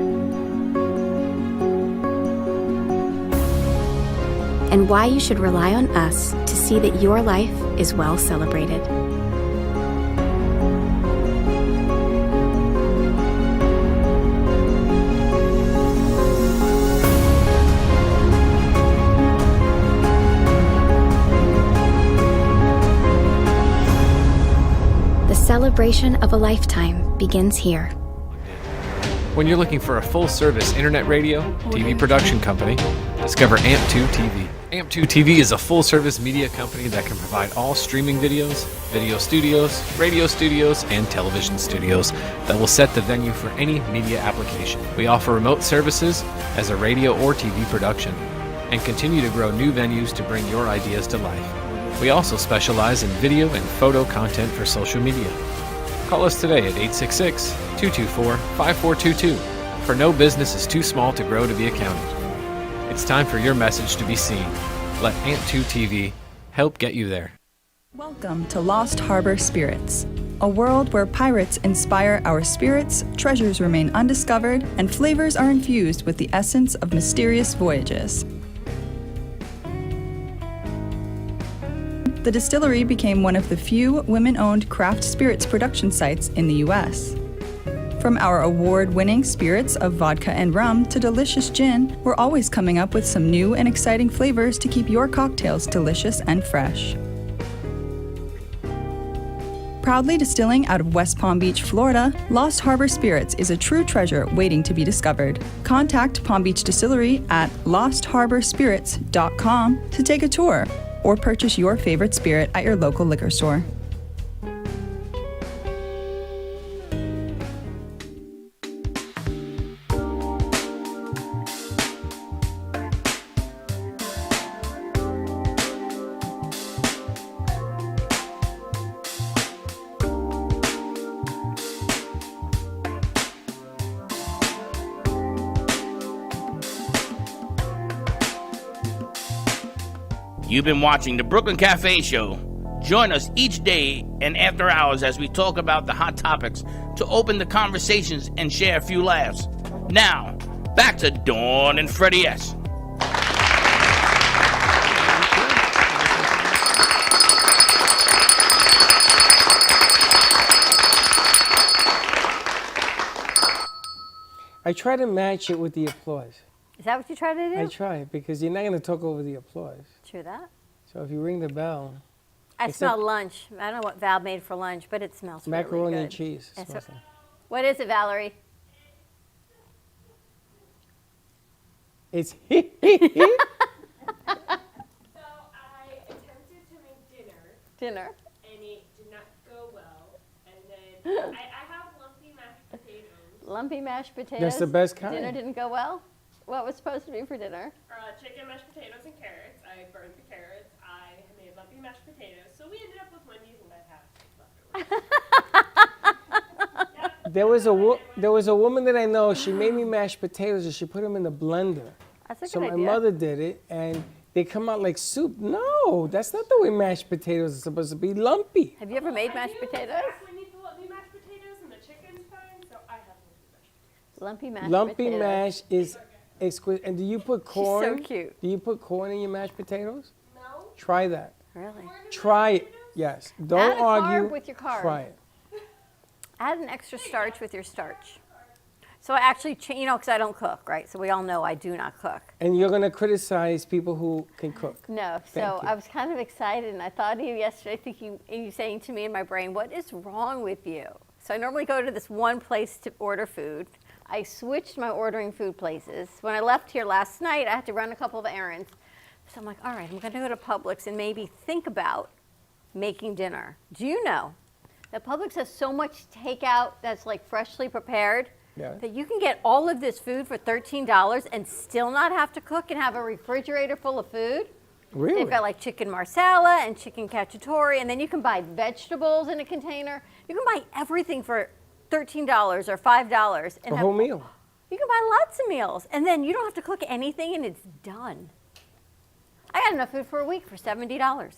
And why you should rely on us to see that your life is well celebrated. The celebration of a lifetime begins here. When you're looking for a full-service internet radio, TV production company, discover AMP2 TV. AMP2 TV is a full-service media company that can provide all streaming videos, video studios, radio studios, and television studios that will set the venue for any media application. We offer remote services as a radio or TV production and continue to grow new venues to bring your ideas to life. We also specialize in video and photo content for social media. Call us today at 866-224-5422, for no business is too small to grow to be accounted. It's time for your message to be seen. Let AMP2 TV help get you there. Welcome to Lost Harbor Spirits, a world where pirates inspire our spirits, treasures remain undiscovered, and flavors are infused with the essence of mysterious voyages. The distillery became one of the few women-owned craft spirits production sites in the U.S. From our award-winning spirits of vodka and rum to delicious gin, we're always coming up with some new and exciting flavors to keep your cocktails delicious and fresh. Proudly distilling out of West Palm Beach, Florida, Lost Harbor Spirits is a true treasure waiting to be discovered. Contact Palm Beach Distillery at lostharborspirits.com to take a tour or purchase your favorite spirit at your local liquor store. You've been watching the Brooklyn Cafe Show. Join us each day and after hours as we talk about the hot topics to open the conversations and share a few laughs. Now, back to Dawn and Freddie S. I try to match it with the applause. Is that what you try to do? I try, because you're not going to talk over the applause. True that. So if you ring the bell. I smell lunch. I don't know what Val made for lunch, but it smells macaroni really good. and cheese. What is it, Valerie? It's So I attempted to make dinner. And it did not go well. And then I have lumpy mashed potatoes. Lumpy mashed potatoes. That's the best kind. Dinner didn't go well? What was supposed to be for dinner? Chicken, mashed potatoes, and carrots. I burned the carrots. I made lumpy mashed potatoes. So we ended up with Wendy's and I have leftovers. There was a woman that I know, she made me mashed potatoes and she put them in the blender. That's a so good my idea. mother did it and they come out like soup. No, that's not the way mashed potatoes are supposed to be, lumpy. Have you ever made mashed potatoes? We need the lumpy mashed potatoes and the chicken's fine, so I have Lumpy mashed Lumpy potatoes. mash is exquisite. And do you put corn? so cute. Do you put corn in your mashed potatoes? No. Try that. Really? Try it. Yes. Don't Add a argue. carb with your carb. Try it. Add an extra starch with your starch. So I actually, because I don't cook, right? So we all know I do not cook. And you're going to criticize people who can cook. No, Thank so you. I was kind of excited, and I thought of you yesterday, thinking, and you saying to me in my brain, what is wrong with you? So I normally go to this one place to order food. I switched my ordering food places. When I left here last night, I had to run a couple of errands. So I'm like, all right, I'm going to go to Publix and maybe think about making dinner. Do you know that Publix has so much takeout that's like freshly prepared that you can get all of this food for $13 and still not have to cook and have a refrigerator full of food? Really? They've got like chicken marsala and chicken cacciatore, and then you can buy vegetables in a container. You can buy everything for $13 or $5. And A whole meal. You can buy lots of meals, and then you don't have to cook anything, and it's done. I got enough food for a week for $70.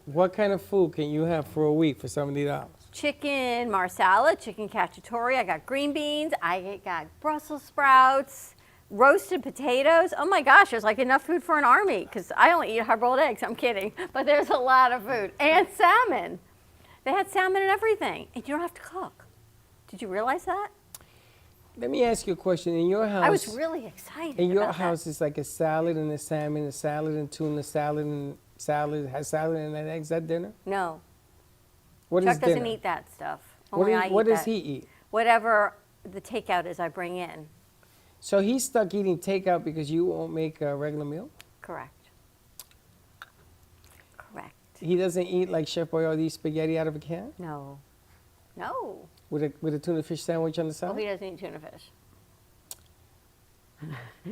What kind of food can you have for a week for $70? Chicken marsala, chicken cacciatore. I got green beans. I got Brussels sprouts, roasted potatoes. Oh my gosh, there's like enough food for an army because I only eat hard-boiled eggs. I'm kidding, but there's a lot of food. And salmon. They had salmon and everything, and you don't have to cook. Did you realize that? Let me ask you a question. In your house, I was really excited. in your about house, it's like a salad and a salmon, a salad and tuna, salad and salad, has salad and an egg. Is that dinner? that. No. What is Chuck doesn't dinner? eat that stuff. What Only is- I eat what does that. he eat? Whatever the takeout is I bring in. So he's stuck eating takeout because you won't make a regular meal? Correct. Correct. He doesn't eat like Chef Boyardee spaghetti out of a can? No. No. With a tuna fish sandwich on the Oh, side? he doesn't eat tuna fish.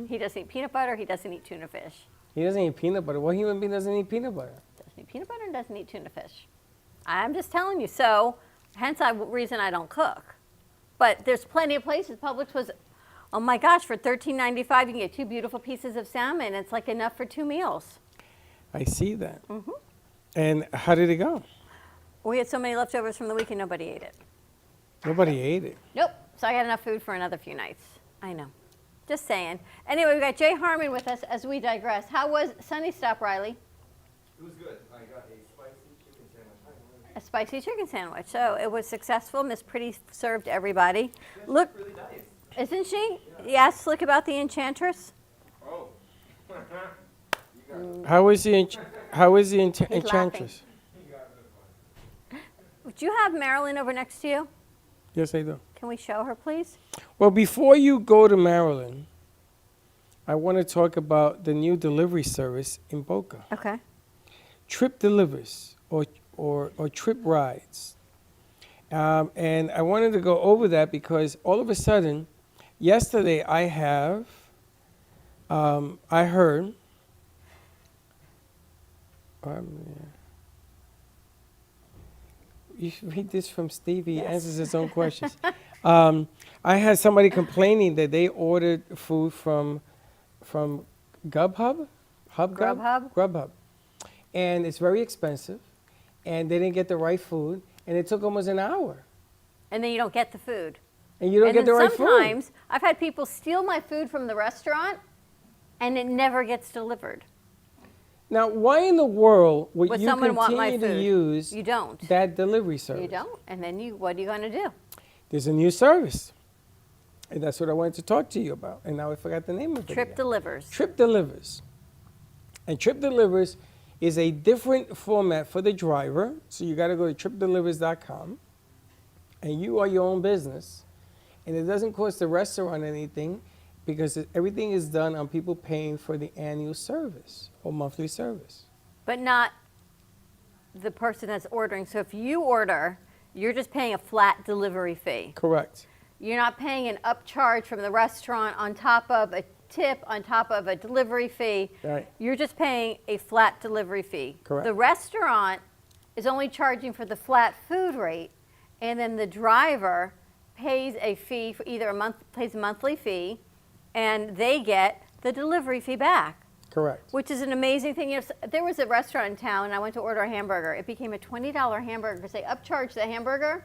He doesn't eat peanut butter. He doesn't eat tuna fish. He doesn't eat peanut butter. What human being doesn't eat peanut butter? Doesn't eat peanut butter and doesn't eat tuna fish. I'm just telling you. So, hence the reason I don't cook. But there's plenty of places. Publix was, oh my gosh, for $13.95 you can get 2 beautiful pieces of salmon. It's like enough for 2 meals. I see that. Mm-hmm. And how did it go? We had so many leftovers from the weekend, nobody ate it. Nobody ate it. Nope. So I got enough food for another few nights. I know. Just saying. Anyway, we've got Jay Harmon with us as we digress. How was Sunny Stop, Riley? It was good. I got a spicy chicken sandwich. A spicy chicken sandwich. So it was successful. Miss Pretty served everybody. Look, Really nice. isn't she? Yes, slick about the Enchantress. Oh. How is the He's Enchantress? Would you have Marilyn over next to you? Yes, I do. Can we show her, please? Well, before you go to Maryland, I want to talk about the new delivery service in Boca. Okay. Trip Delivers or Trip Rides. And I wanted to go over that because all of a sudden, yesterday I heard, you should read this from Stevie. He answers his own questions. I had somebody complaining that they ordered food from Grubhub? Grubhub. And it's very expensive, and they didn't get the right food, and it took almost an hour. And then you don't get the food. And you don't get the right food. Sometimes I've had people steal my food from the restaurant, and it never gets delivered. Now, why in the world would you someone want my continue to food? use You don't. that delivery service? You don't. And then what are you going to do? There's a new service, and that's what I wanted to talk to you about. And now I forgot the name of it. Trip again. Delivers. Trip Delivers. And Trip Delivers is a different format for the driver. So you got to go to tripdelivers.com, and you are your own business, and it doesn't cost the restaurant anything because everything is done on people paying for the annual service or monthly service. But not the person that's ordering. So if you order, you're just paying a flat delivery fee. Correct. You're not paying an upcharge from the restaurant on top of a tip, on top of a delivery fee. Right. You're just paying a flat delivery fee. Correct. The restaurant is only charging for the flat food rate, and then the driver pays a fee for either pays a monthly fee, and they get the delivery fee back. Correct. Which is an amazing thing. You know, there was a restaurant in town, and I went to order a hamburger. It became a $20 hamburger because they upcharged the hamburger,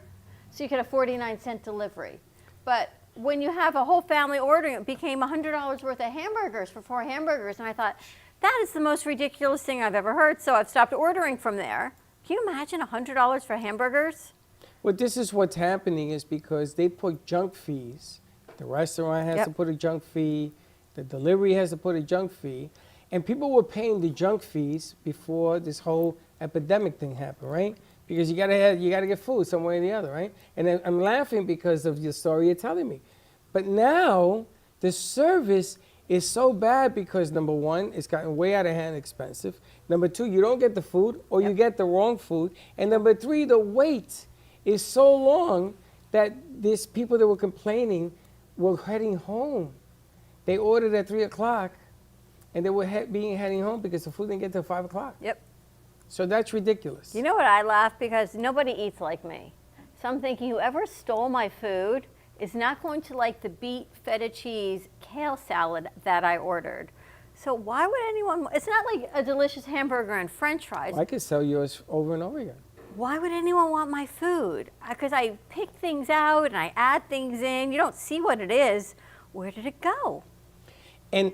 so you could have 49-cent delivery. But when you have a whole family ordering, it became $100 worth of hamburgers for 4 hamburgers, and I thought, that is the most ridiculous thing I've ever heard, so I've stopped ordering from there. Can you imagine $100 for hamburgers? Well, this is what's happening is because they put junk fees. The restaurant has to put a junk fee. The delivery has to put a junk fee. And people were paying the junk fees before this whole epidemic thing happened, right? Because you gotta get food some way or the other, right? And I'm laughing because of the story you're telling me. But now the service is so bad because number one, it's gotten way out of hand expensive. Number two, you don't get the food or you get the wrong food. And number three, the wait is so long that these people that were complaining were heading home. They ordered at 3 o'clock and they were heading home because the food didn't get till 5 o'clock. Yep. So that's ridiculous. You know what, I laugh because nobody eats like me. So I'm thinking whoever stole my food is not going to like the beet feta cheese kale salad that I ordered. So why would anyone, it's not like a delicious hamburger and french fries. I could sell yours over and over again. Why would anyone want my food? Because I pick things out and I add things in. You don't see what it is. Where did it go? And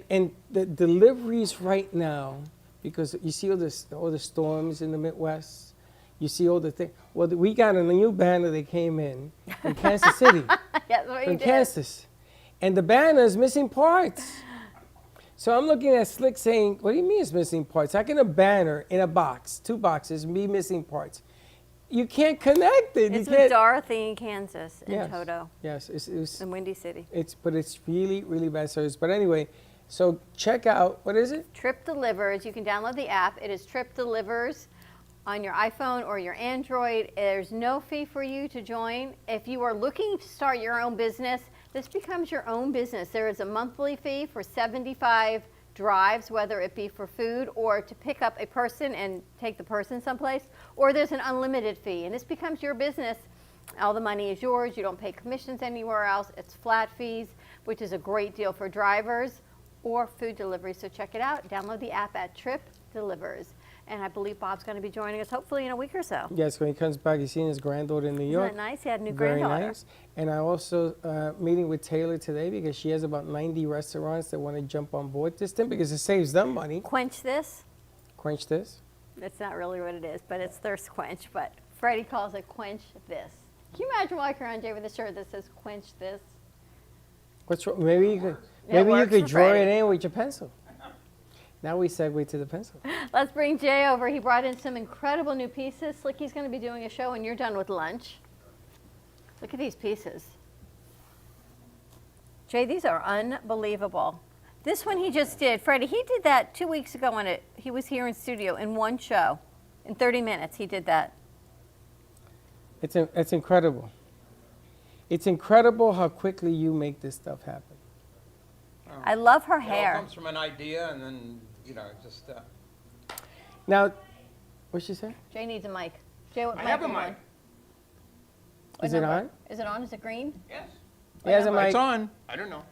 the deliveries right now, because you see all the storms in the Midwest, you see all the things. Well, we got a new banner that came in from Kansas City, That's what you from did. Kansas, and the banner is missing parts. So I'm looking at Slick saying, "What do you mean it's missing parts? How can a banner in a box, 2 boxes, be missing parts? You can't connect it. It's you with can't." Dorothy in Kansas, in Yes. Toto, Yes, it's in Windy City. but it's really, really bad service. But anyway, so check out, what is it? Trip Delivers. You can download the app. It is Trip Delivers on your iPhone or your Android. There's no fee for you to join. If you are looking to start your own business, this becomes your own business. There is a monthly fee for 75 drives, whether it be for food or to pick up a person and take the person someplace, or there's an unlimited fee. And this becomes your business. All the money is yours. You don't pay commissions anywhere else. It's flat fees, which is a great deal for drivers or food delivery. So check it out. Download the app at Trip Delivers. And I believe Bob's going to be joining us hopefully in a week or so. Yes, when he comes back, he's seeing his granddaughter in New York. Isn't that nice? He had a new Very granddaughter. nice. And I also meeting with Taylor today because she has about 90 restaurants that want to jump on board this thing because it saves them money. Quench this. Quench this. That's not really what it is, but it's thirst quench. But Freddie calls it quench this. Can you imagine walking around, Jay, with a shirt that says quench this? What's wrong? Maybe you could, It maybe you works could for draw Freddie. it in with your pencil. Now we segue to the pencil. Let's bring Jay over. He brought in some incredible new pieces. Slicky's going to be doing a show when you're done with lunch. Look at these pieces. Jay, these are unbelievable. This one he just did. Freddie, he did that 2 weeks ago on it. He was here in studio in one show. In 30 minutes, he did that. It's incredible. It's incredible how quickly you make this stuff happen. I love her It all hair. comes from an idea, and then just. Now, what'd she say? Jay needs a mic. Jay, what I mic have a are you mic. on? Is What it number? on? Is it on? Is it green? Yes. He has a It's mic. on. I don't know.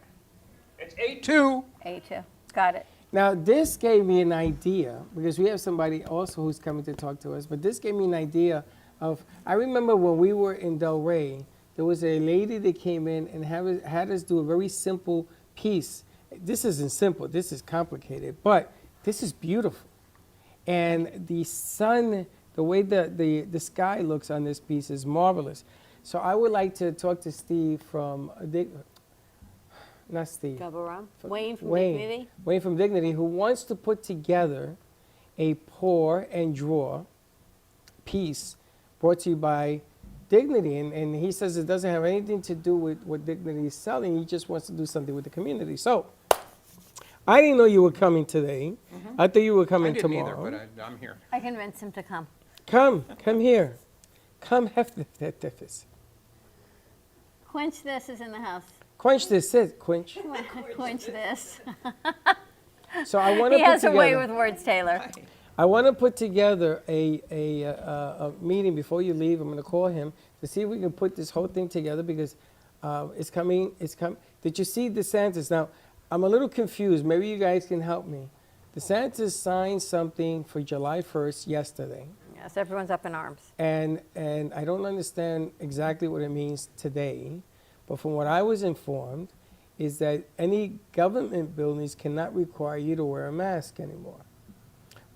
It's A2. A2. Got it. Now, this gave me an idea, because we have somebody also who's coming to talk to us, but this gave me an idea of, I remember when we were in Delray, there was a lady that came in and had us do a very simple piece. This isn't simple, this is complicated, but this is beautiful. And the sun, the way the sky looks on this piece is marvelous. So I would like to talk to Steve from, not Steve. Gabaram. Wayne from Wayne. Dignity. Wayne from Dignity, who wants to put together a pour and draw piece brought to you by Dignity. And he says it doesn't have anything to do with what Dignity is selling. He just wants to do something with the community. So I didn't know you were coming today. I thought you were coming I didn't tomorrow. either, but I'm here. I convinced him to come. Come here. Come this. Quench this is in the house. Quench this, sit, quench. Quench this. So I want to He put has a way together- with words, Taylor. I want to put together a meeting before you leave. I'm going to call him to see if we can put this whole thing together because it's coming. Did you see DeSantis? Now, I'm a little confused. Maybe you guys can help me. DeSantis signed something for July 1st yesterday. Yes, everyone's up in arms. And I don't understand exactly what it means today, but from what I was informed, is that any government buildings cannot require you to wear a mask anymore.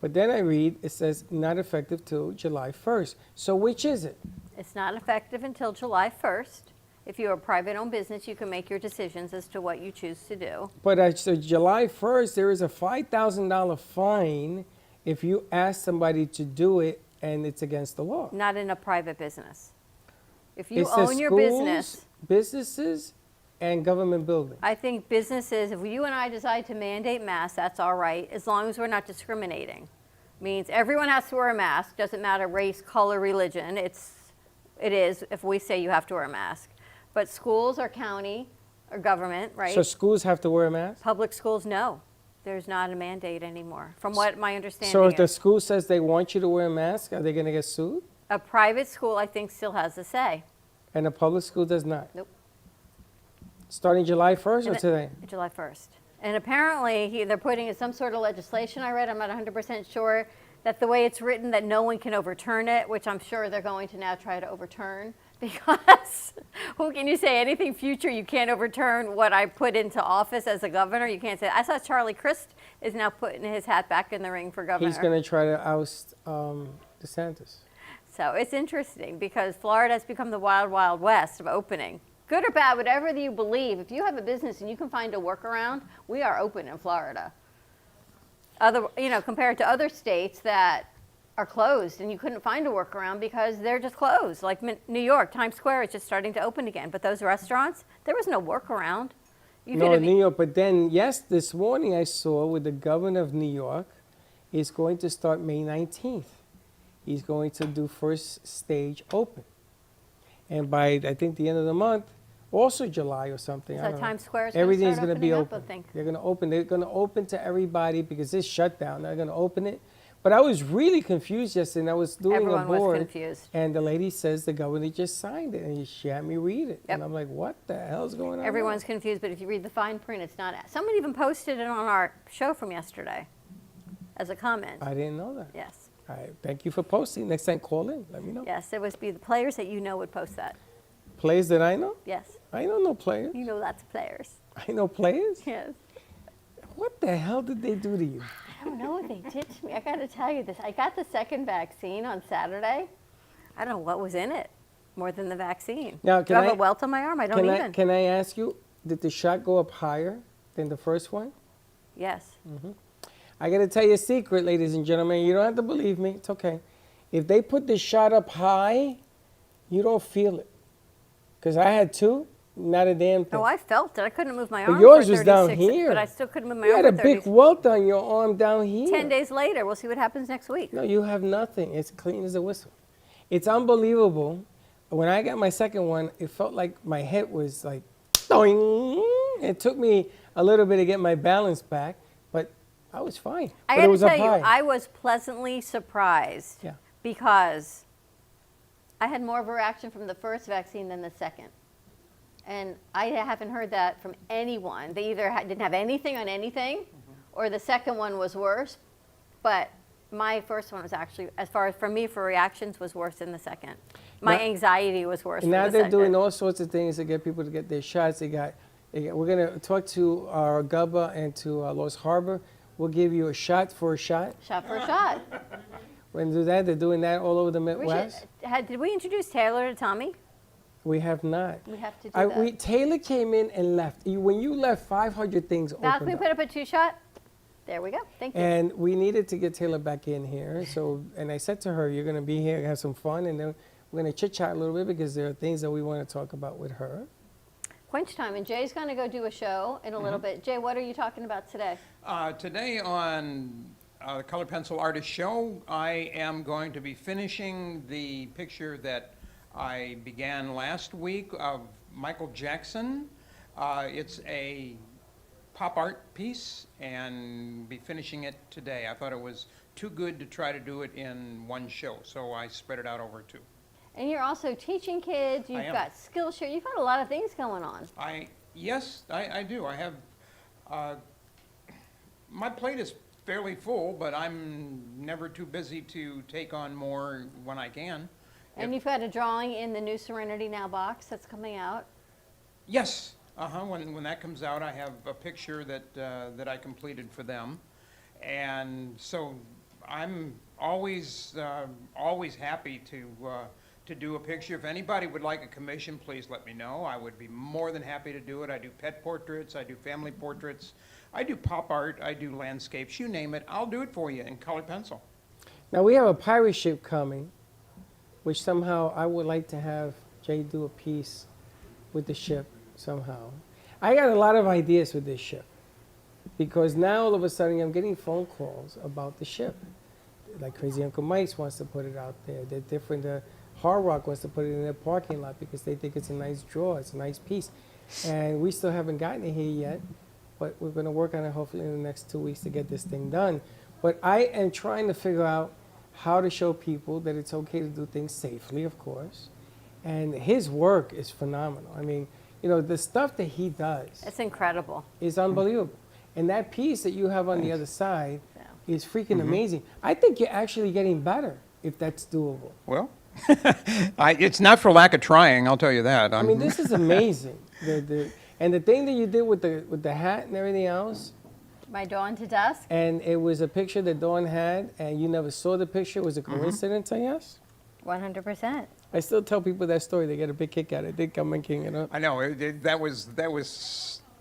But then I read, it says not effective till July 1st. So which is it? It's not effective until July 1st. If you're a private-owned business, you can make your decisions as to what you choose to do. But so July 1st, there is a $5,000 fine if you ask somebody to do it and it's against the law. Not in a private business. If you It says own your schools, business, businesses, and government buildings. I think businesses, if you and I decide to mandate masks, that's all right, as long as we're not discriminating. Means everyone has to wear a mask, doesn't matter race, color, religion. It is if we say you have to wear a mask. But schools or county or government, right? So schools have to wear a mask? Public schools, no. There's not a mandate anymore, from what my understanding So if the is. school says they want you to wear a mask, are they going to get sued? A private school, I think, still has a say. And a public school does not? Nope. Starting July 1st or And it- today? July 1st. And apparently, they're putting in some sort of legislation I read, I'm not 100% sure, that the way it's written, that no one can overturn it, which I'm sure they're going to now try to overturn. Because who can you say anything future you can't overturn what I put into office as a governor? You can't say. I saw Charlie Crist is now putting his hat back in the ring for governor. He's going to try to oust DeSantis. So it's interesting because Florida has become the wild, wild west of opening. Good or bad, whatever you believe, if you have a business and you can find a workaround, we are open in Florida. Compared to other states that are closed and you couldn't find a workaround because they're just closed. Like New York, Times Square is just starting to open again. But those restaurants, there was no workaround. No, in New York. But then, yes, this morning I saw with the governor of New York, is going to start May 19th. He's going to do first stage open. And by, I think, the end of the month, also July or something. I So don't Times know. Square is going to Everything's start going to be opening up, I open. think. They're going to open. They're going to open to everybody because it's shut down. They're going to open it. But I was really confused yesterday. And I was doing Everyone a was board. confused. And the lady says the governor just signed it. And she had me read it. Yep. And I'm like, what the hell's going on? Everyone's confused, but if you read the fine print, it's not. Someone even posted it on our show from yesterday as a comment. I didn't know that. Yes. All right. Thank you for posting. Next time, call in. Let me know. Yes, it would be the players that you know would post that. Players that I know? Yes. I don't know players. You know lots of players. I know players? Yes. What the hell did they do to you? I don't know what they did to me. I got to tell you this. I got the second vaccine on Saturday. I don't know what was in it more than the vaccine. Now, Do I have a welt on my arm? I don't even. Can I ask you, did the shot go up higher than the first one? Yes. I got to tell you a secret, ladies and gentlemen. You don't have to believe me. It's okay. If they put the shot up high, you don't feel it. Because I had two, not a damn thing. Oh, I felt it. I couldn't move my But arm. yours for was down 36 here. But I still couldn't move my You arm. had a for big 36 welt on your arm down here. 10 days later, we'll see what happens next week. No, you have nothing. It's clean as a whistle. It's unbelievable. When I got my second one, it felt like my head was like, doing. It took me a little bit to get my balance back, but I was fine. I But got it to was up tell you, high. I was pleasantly surprised because I had more of a reaction from the first vaccine than the second. And I haven't heard that from anyone. They either didn't have anything on anything, or the second one was worse. But my first one was actually, as far as for me, for reactions, was worse than the second. My Now- anxiety was worse And than now the they're second. doing all sorts of things to get people to get their shots. We're going to talk to our Gubba and to Los Harbor. We'll give you a shot for a shot. Shot for a shot. We're going to do that. They're doing that all over the We Midwest. did we introduce Taylor to Tommy? We have not. We have to do that. Taylor came in and left. When you left, 500 things Val, can opened we up. put up a two-shot? There we go. Thank you. And we needed to get Taylor back in here. And I said to her, you're going to be here, have some fun, and then we're going to chit-chat a little bit because there are things that we want to talk about with her. Quench time, and Jay's going to go do a show in a little bit. Jay, what are you talking about today? Today on the Color Pencil Artist Show, I am going to be finishing the picture that I began last week of Michael Jackson. It's a pop art piece and be finishing it today. I thought it was too good to try to do it in one show, so I spread it out over two. And you're also teaching kids. You've am. got Skillshare. You've got a lot of things going on. Yes, I do. I have, my plate is fairly full, but I'm never too busy to take on more when I can. And you've got a drawing in the new Serenity Now box that's coming out. Yes, when that comes out, I have a picture that I completed for them. And so I'm always happy to do a picture. If anybody would like a commission, please let me know. I would be more than happy to do it. I do pet portraits, I do family portraits, I do pop art, I do landscapes, you name it, I'll do it for you in colored pencil. Now, we have a pirate ship coming, which somehow I would like to have Jay do a piece with the ship somehow. I got a lot of ideas with this ship because now all of a sudden I'm getting phone calls about the ship. Like Crazy Uncle Mike's wants to put it out there. They're different. Hard Rock wants to put it in their parking lot because they think it's a nice draw. It's a nice piece. And we still haven't gotten it here yet, but we're going to work on it hopefully in the next 2 weeks to get this thing done. But I am trying to figure out how to show people that it's okay to do things safely, of course. And his work is phenomenal. I mean, you know, the stuff that he does It's incredible. is unbelievable. And that piece that you have on the other side is freaking amazing. I think you're actually getting better if that's doable. Well, it's not for lack of trying, I'll tell you that. I mean, this is amazing. And the thing that you did with the hat and everything else, My Dawn to Dusk. and it was a picture that Dawn had, and you never saw the picture. Was it a coincidence, I guess? 100%. I still tell people that story. They get a big kick out of it. They think I'm making it up. I know, that was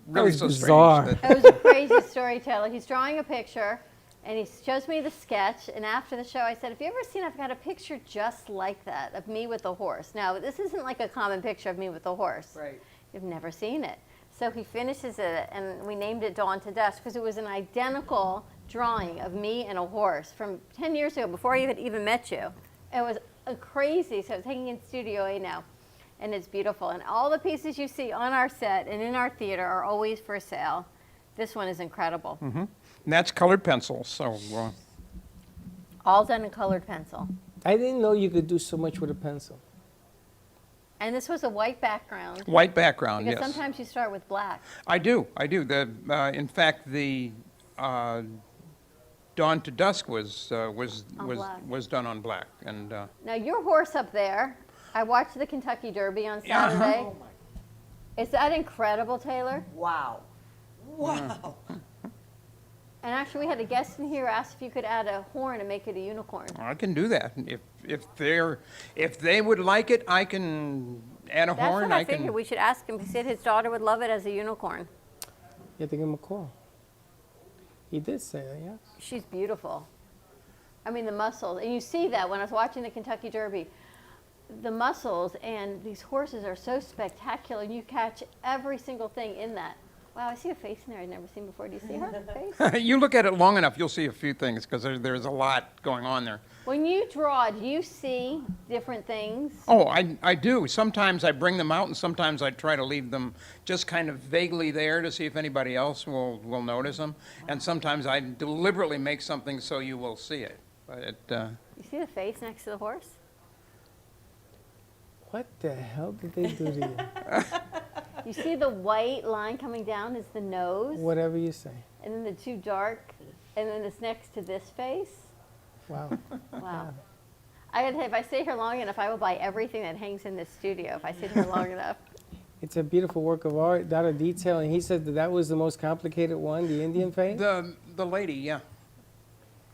really was so bizarre. strange. It was a crazy storyteller. He's drawing a picture, and he shows me the sketch. And after the show, I said, "Have you ever seen? I've got a picture just like that of me with a horse." Now, this isn't like a common picture of me with a horse. Right. You've never seen it. So he finishes it, and we named it Dawn to Dusk because it was an identical drawing of me and a horse from 10 years ago, before I even met you. It was crazy. So it's hanging in Studio A now, and it's beautiful. And all the pieces you see on our set and in our theater are always for sale. This one is incredible. And that's colored pencil, so All done in colored pencil. I didn't know you could do so much with a pencil. And this was a white background. white background, Because yes. sometimes you start with black. I do. In fact, the Dawn to Dusk was black. done on black, and Now your horse up there, I watched the Kentucky Derby on Yeah, uh-huh. Saturday. Is that incredible, Taylor? Wow. Wow. And actually, we had a guest in here ask if you could add a horn and make it a unicorn. I can do that. If they would like it, I can add a That's horn. what I can. figured. We should ask him. He said his daughter would love it as a unicorn. You have to give him a call. He did say that, yes. She's beautiful. I mean, the muscles. And you see that when I was watching the Kentucky Derby. The muscles and these horses are so spectacular. You catch every single thing in that. Wow, I see a face in there I've never seen before. Do you see her face? You look at it long enough, you'll see a few things because there's a lot going on there. When you draw, do you see different things? Oh, I do. Sometimes I bring them out, and sometimes I try to leave them just kind of vaguely there to see if anybody else will notice them. And sometimes I deliberately make something so you will see it. But You see the face next to the horse? What the hell did they do to you? You see the white line coming down is the nose, Whatever you say. and then the two dark, and then it's next to this face. Wow. Wow. I gotta tell you, if I stay here long enough, I will buy everything that hangs in this studio if I sit here long enough. It's a beautiful work of art, a lot of detail. And he said that was the most complicated one, the Indian face? the lady, yeah.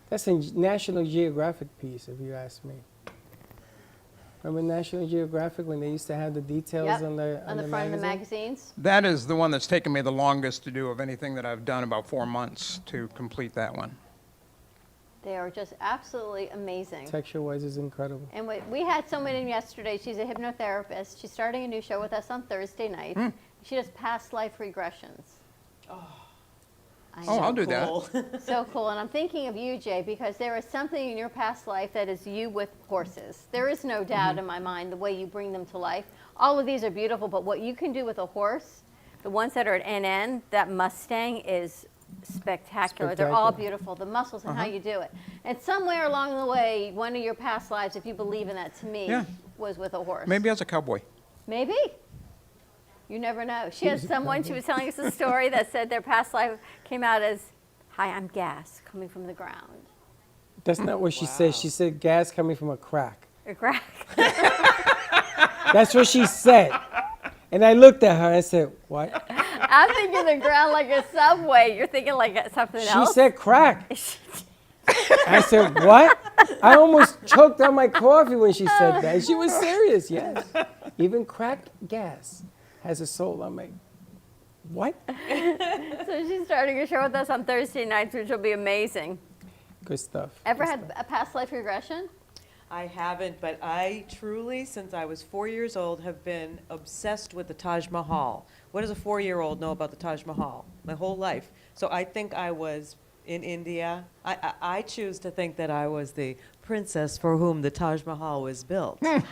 That's a National Geographic piece, if you ask me. Remember National Geographic when they used to have the details Yep, on the on the front of the magazines. That is the one that's taken me the longest to do of anything that I've done, about 4 months to complete that one. They are just absolutely amazing. Texture-wise is incredible. And we had someone in yesterday. She's a hypnotherapist. She's starting a new show with us on Thursday night. She does past life regressions. I know. I'll do that. So cool. And I'm thinking of you, Jay, because there is something in your past life that is you with horses. There is no doubt in my mind the way you bring them to life. All of these are beautiful, but what you can do with a horse, the ones that are at NN, that Mustang is spectacular. They're all beautiful, the muscles and how you do it. And somewhere along the way, one of your past lives, if you believe in that to me, was with a horse. Maybe as a cowboy. Maybe. You never know. She has someone, she was telling us a story that said their past life came out as, "Hi, I'm gas coming from the ground." That's not what she said. She said gas coming from a crack. A crack. That's what she said. And I looked at her and said, what? I'm thinking the ground like a subway. You're thinking like something else? She said crack. I said, what? I almost choked on my coffee when she said that. And she was serious, yes. Even crack gas has a soul. I'm like, what? So she's starting a show with us on Thursday nights, which will be amazing. Good stuff. Ever had a past life regression? I haven't, but I truly, since I was 4 years old, have been obsessed with the Taj Mahal, what does a 4-year-old know about the Taj Mahal? My whole life. So I think I was in India. I choose to think that I was the princess for whom the Taj Mahal was built. But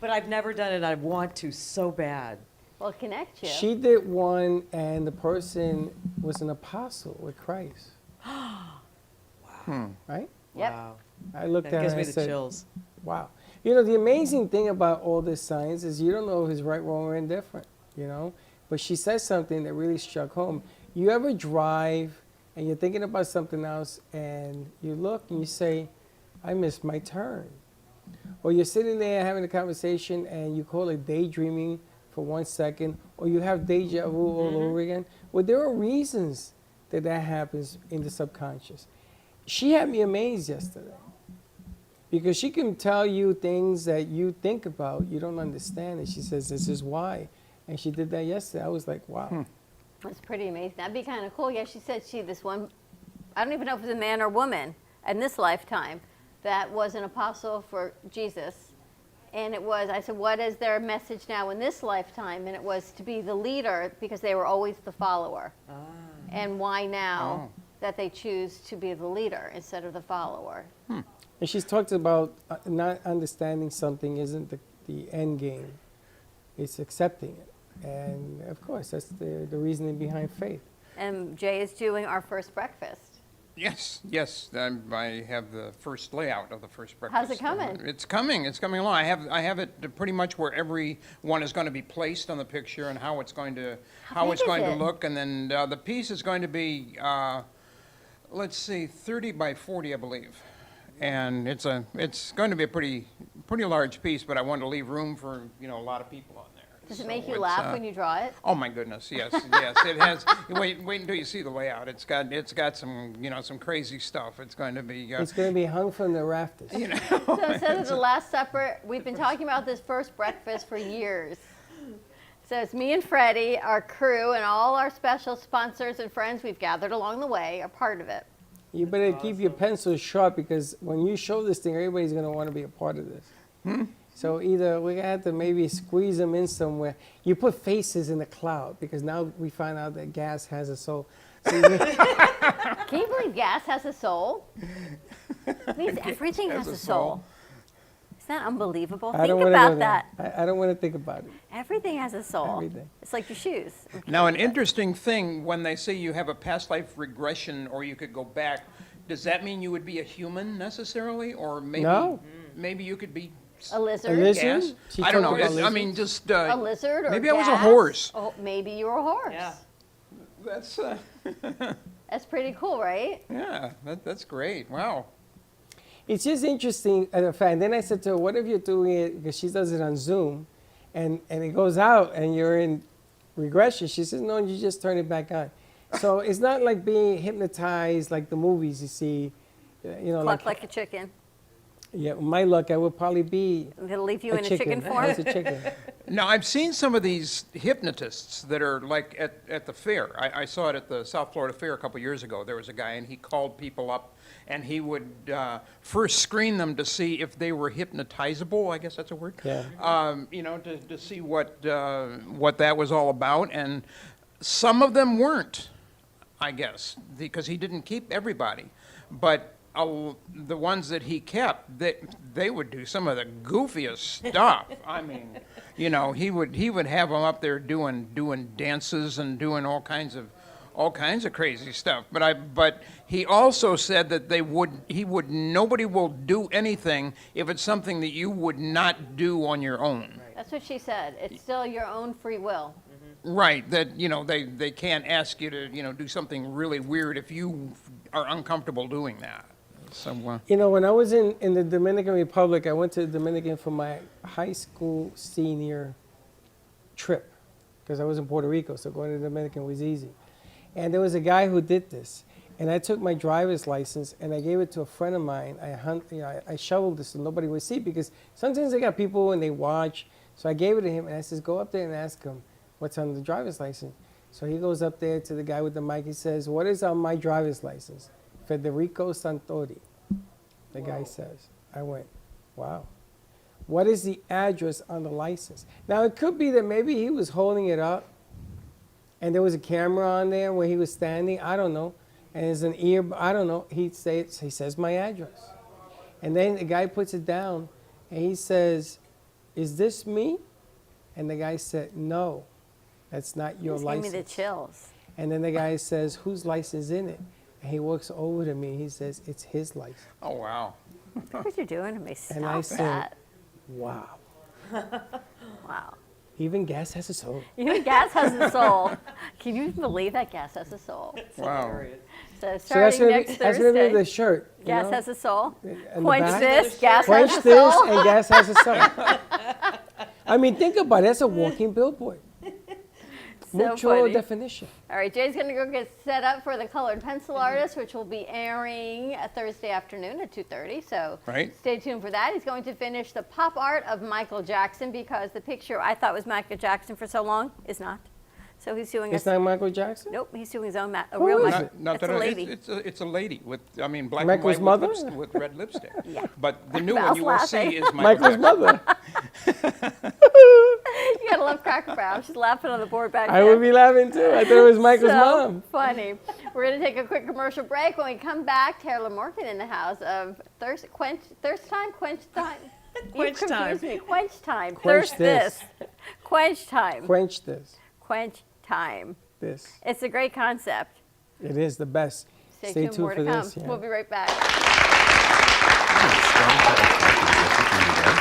I've never done it. I want to so bad. Well, connect you. She did one, and the person was an apostle with Christ. Right? Yep. Wow. I looked That at gives her me and the said, chills. wow. You know, the amazing thing about all this science is you don't know if it's right, wrong, or indifferent, you know? But she says something that really struck home. You ever drive and you're thinking about something else and you look and you say, I missed my turn. Or you're sitting there having a conversation and you call it daydreaming for 1 second, or you have deja vu all over again. Well, there are reasons that happens in the subconscious. She had me amazed yesterday because she can tell you things that you think about, you don't understand, and she says, this is why. And she did that yesterday. I was like, wow. That's pretty amazing. That'd be kind of cool. Yeah, she said this one, I don't even know if it's a man or woman in this lifetime, that was an apostle for Jesus. And it was, I said, what is their message now in this lifetime? And it was to be the leader because they were always the follower. And why now that they choose to be the leader instead of the follower? And she's talked about not understanding something isn't the end game. It's accepting it. And of course, that's the reasoning behind faith. And Jay is doing our first breakfast. Yes, I have the first layout of the first breakfast. How's it coming? It's coming along. I have it pretty much where everyone is going to be placed on the picture and how it's going to look, and then the piece is going to be, let's see, 30 by 40, I believe, and it's going to be a pretty large piece, but I wanted to leave room for a lot of people on there. Does it make you laugh when you draw it? Oh my goodness, yes, it has. Wait until you see the layout. It's got some some crazy stuff. It's going to be. It's going to be hung from the rafters. So instead of the Last Supper, we've been talking about this first breakfast for years. So it's me and Freddie, our crew, and all our special sponsors and friends we've gathered along the way are part of it. You better keep your pencils sharp because when you show this thing, everybody's going to want to be a part of this. So either we're going to have to maybe squeeze them in somewhere. You put faces in the cloud because now we find out that gas has a soul. So Can you believe gas has a soul? It means everything has a soul. Isn't that unbelievable? Think about that. I don't want to think about it. Everything has a soul. Everything. It's like your shoes. Now, an interesting thing when they say you have a past life regression or you could go back, does that mean you would be a human necessarily, or maybe maybe you could be a lizard? A lizard? Gas? I don't know. I mean, just a lizard or maybe gas? I was a horse. Oh, maybe you were a horse. Yeah. That's That's pretty cool, right? yeah, that's great. Wow. It's just interesting. And then I said to her, what if you're doing it, because she does it on Zoom, and it goes out and you're in regression. She says, no, you just turn it back on. So it's not like being hypnotized like the movies you see. Cluck like a chicken. Yeah, my luck, I would probably be They'll leave you in a chicken form? As a chicken. Now, I've seen some of these hypnotists that are like at the fair. I saw it at the South Florida Fair a couple years ago. There was a guy, and he called people up, and he would first screen them to see if they were hypnotizable. I guess that's a word. Yeah. To see what that was all about, and some of them weren't, I guess, because he didn't keep everybody, but. The ones that he kept, they would do some of the goofiest stuff. I mean, he would have them up there doing dances and doing all kinds of crazy stuff. But he also said that nobody will do anything if it's something that you would not do on your own. That's what she said. It's still your own free will. Right. That they can't ask you to do something really weird if you are uncomfortable doing that. So, when I was in the Dominican Republic, I went to the Dominican for my high school senior trip because I was in Puerto Rico, so going to the Dominican was easy. And there was a guy who did this, and I took my driver's license and I gave it to a friend of mine. I shoveled this so nobody would see because sometimes they got people and they watch. So I gave it to him and I says, go up there and ask him what's on the driver's license. So he goes up there to the guy with the mic. He says, what is on my driver's license? Federico Santori, the guy says. I went, wow. What is the address on the license? Now, it could be that maybe he was holding it up and there was a camera on there where he was standing. I don't know. And there's an ear. I don't know. He says my address. And then the guy puts it down and he says, "Is this me?" And the guy said, "No, that's not your license." Give me the chills. And then the guy says, "Whose license is in it?" And he walks over to me. He says, "It's his license." Oh, wow. Look what you're doing to me. Stop And I said, that. "Wow." Wow. Even gas has a soul. Even gas has a soul. Can you believe that gas has a soul? Wow. So So starting next that's gonna Thursday, be the shirt. you gas know? has a soul. And Quench the back. this, gas Quench has a this, soul. and gas has a soul. I mean, think about it. That's a walking billboard. So Mucho funny. definition. All right, Jay's going to go get set up for the Colored Pencil Artist, which will be airing Thursday afternoon at 2:30. So Right. stay tuned for that. He's going to finish the pop art of Michael Jackson because the picture I thought was Michael Jackson for so long is not. So he's doing It's not Michael Jackson? Nope, he's doing his own a Who real is Michael. it? Not It's that a I- lady. It's a lady with, I mean, black Michael's and white mother? with red lipstick. Yeah. But the new Val's one you will laughing. see is Michael's Jackson. mother. You gotta love Cracker Barrel. She's laughing on the board back I there. would be laughing too. I thought it was Michael's so mom. Funny. We're gonna take a quick commercial break. When we come back, Taylor Morgan in the house of Quench time. Quench You time. confuse me. Quench time. Quench Thirst this. Quench time. Quench this. Quench time. This. It's a great concept. It is the best. Stay Stay tuned. More tuned to for come. this. Yeah. We'll be right back. Strong cup of coffee is for you there.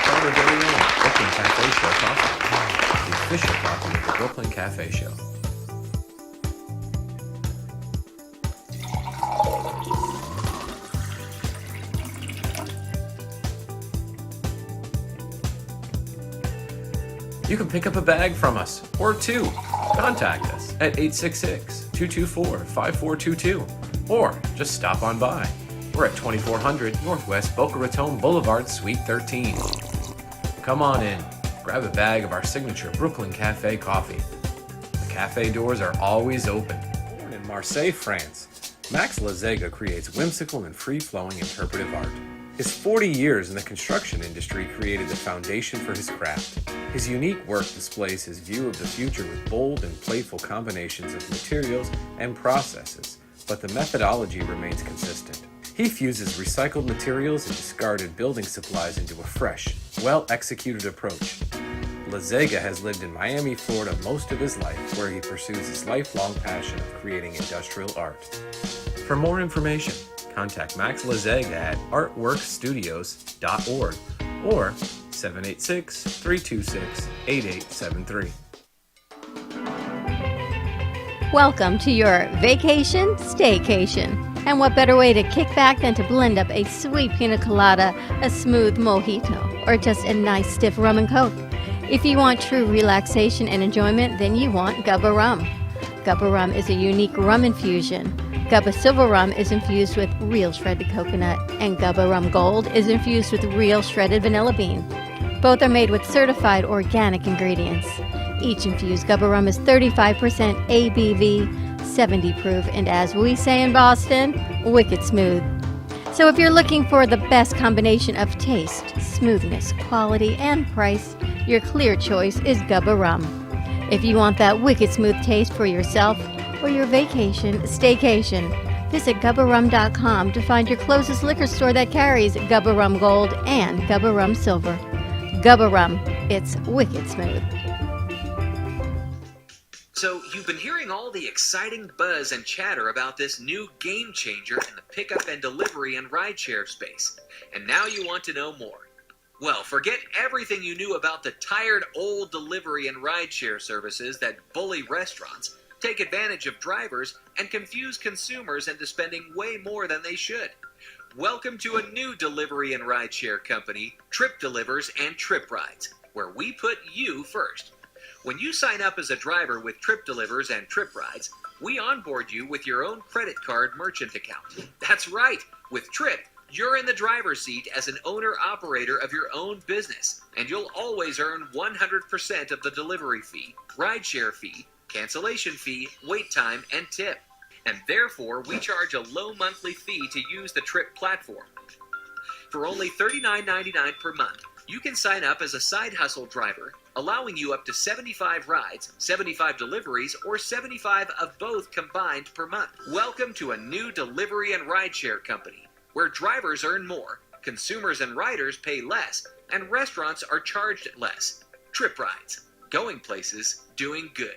Try our very own Brooklyn Cafe Show coffee, the official coffee of the Brooklyn Cafe Show. You can pick up a bag from us, or two. Contact us at 866-224-5422, or just stop on by. We're at 2400 Northwest Boca Raton Boulevard, Suite 13. Come on in, grab a bag of our signature Brooklyn Cafe coffee. The cafe doors are always open. Born in Marseille, France, Max Lazega creates whimsical and free-flowing interpretive art. His 40 years in the construction industry created the foundation for his craft. His unique work displays his view of the future with bold and playful combinations of materials and processes, but the methodology remains consistent. He fuses recycled materials and discarded building supplies into a fresh, well-executed approach. Lazega has lived in Miami, Florida most of his life, where he pursues his lifelong passion of creating industrial art. For more information, contact Max Lazega at artworkstudios.org or 786-326-8873. Welcome to your vacation staycation. And what better way to kick back than to blend up a sweet pina colada, a smooth mojito, or just a nice stiff rum and coke. If you want true relaxation and enjoyment, then you want Gubba Rum. Gubba Rum is a unique rum infusion. Gubba Silver Rum is infused with real shredded coconut, and Gubba Rum Gold is infused with real shredded vanilla bean. Both are made with certified organic ingredients. Each infused Gubba Rum is 35% ABV, 70 proof, and as we say in Boston, wicked smooth. So if you're looking for the best combination of taste, smoothness, quality, and price, your clear choice is Gubba Rum. If you want that wicked smooth taste for yourself or your vacation staycation, visit GubbaRum.com to find your closest liquor store that carries Gubba Rum Gold and Gubba Rum Silver. Gubba Rum, it's wicked smooth. So, you've been hearing all the exciting buzz and chatter about this new game changer in the pickup and delivery and rideshare space. And now you want to know more. Well, forget everything you knew about the tired old delivery and rideshare services that bully restaurants, take advantage of drivers, and confuse consumers into spending way more than they should. Welcome to a new delivery and rideshare company, Trip Delivers and Trip Rides, where we put you first. When you sign up as a driver with Trip Delivers and Trip Rides, we onboard you with your own credit card merchant account. That's right, with Trip, you're in the driver's seat as an owner-operator of your own business, and you'll always earn 100% of the delivery fee, rideshare fee, cancellation fee, wait time, and tip. And therefore, we charge a low monthly fee to use the Trip platform. For only $39.99 per month, you can sign up as a side hustle driver, allowing you up to 75 rides, 75 deliveries, or 75 of both combined per month. Welcome to a new delivery and rideshare company, where drivers earn more, consumers and riders pay less, and restaurants are charged less. Trip Rides. Going places, doing good.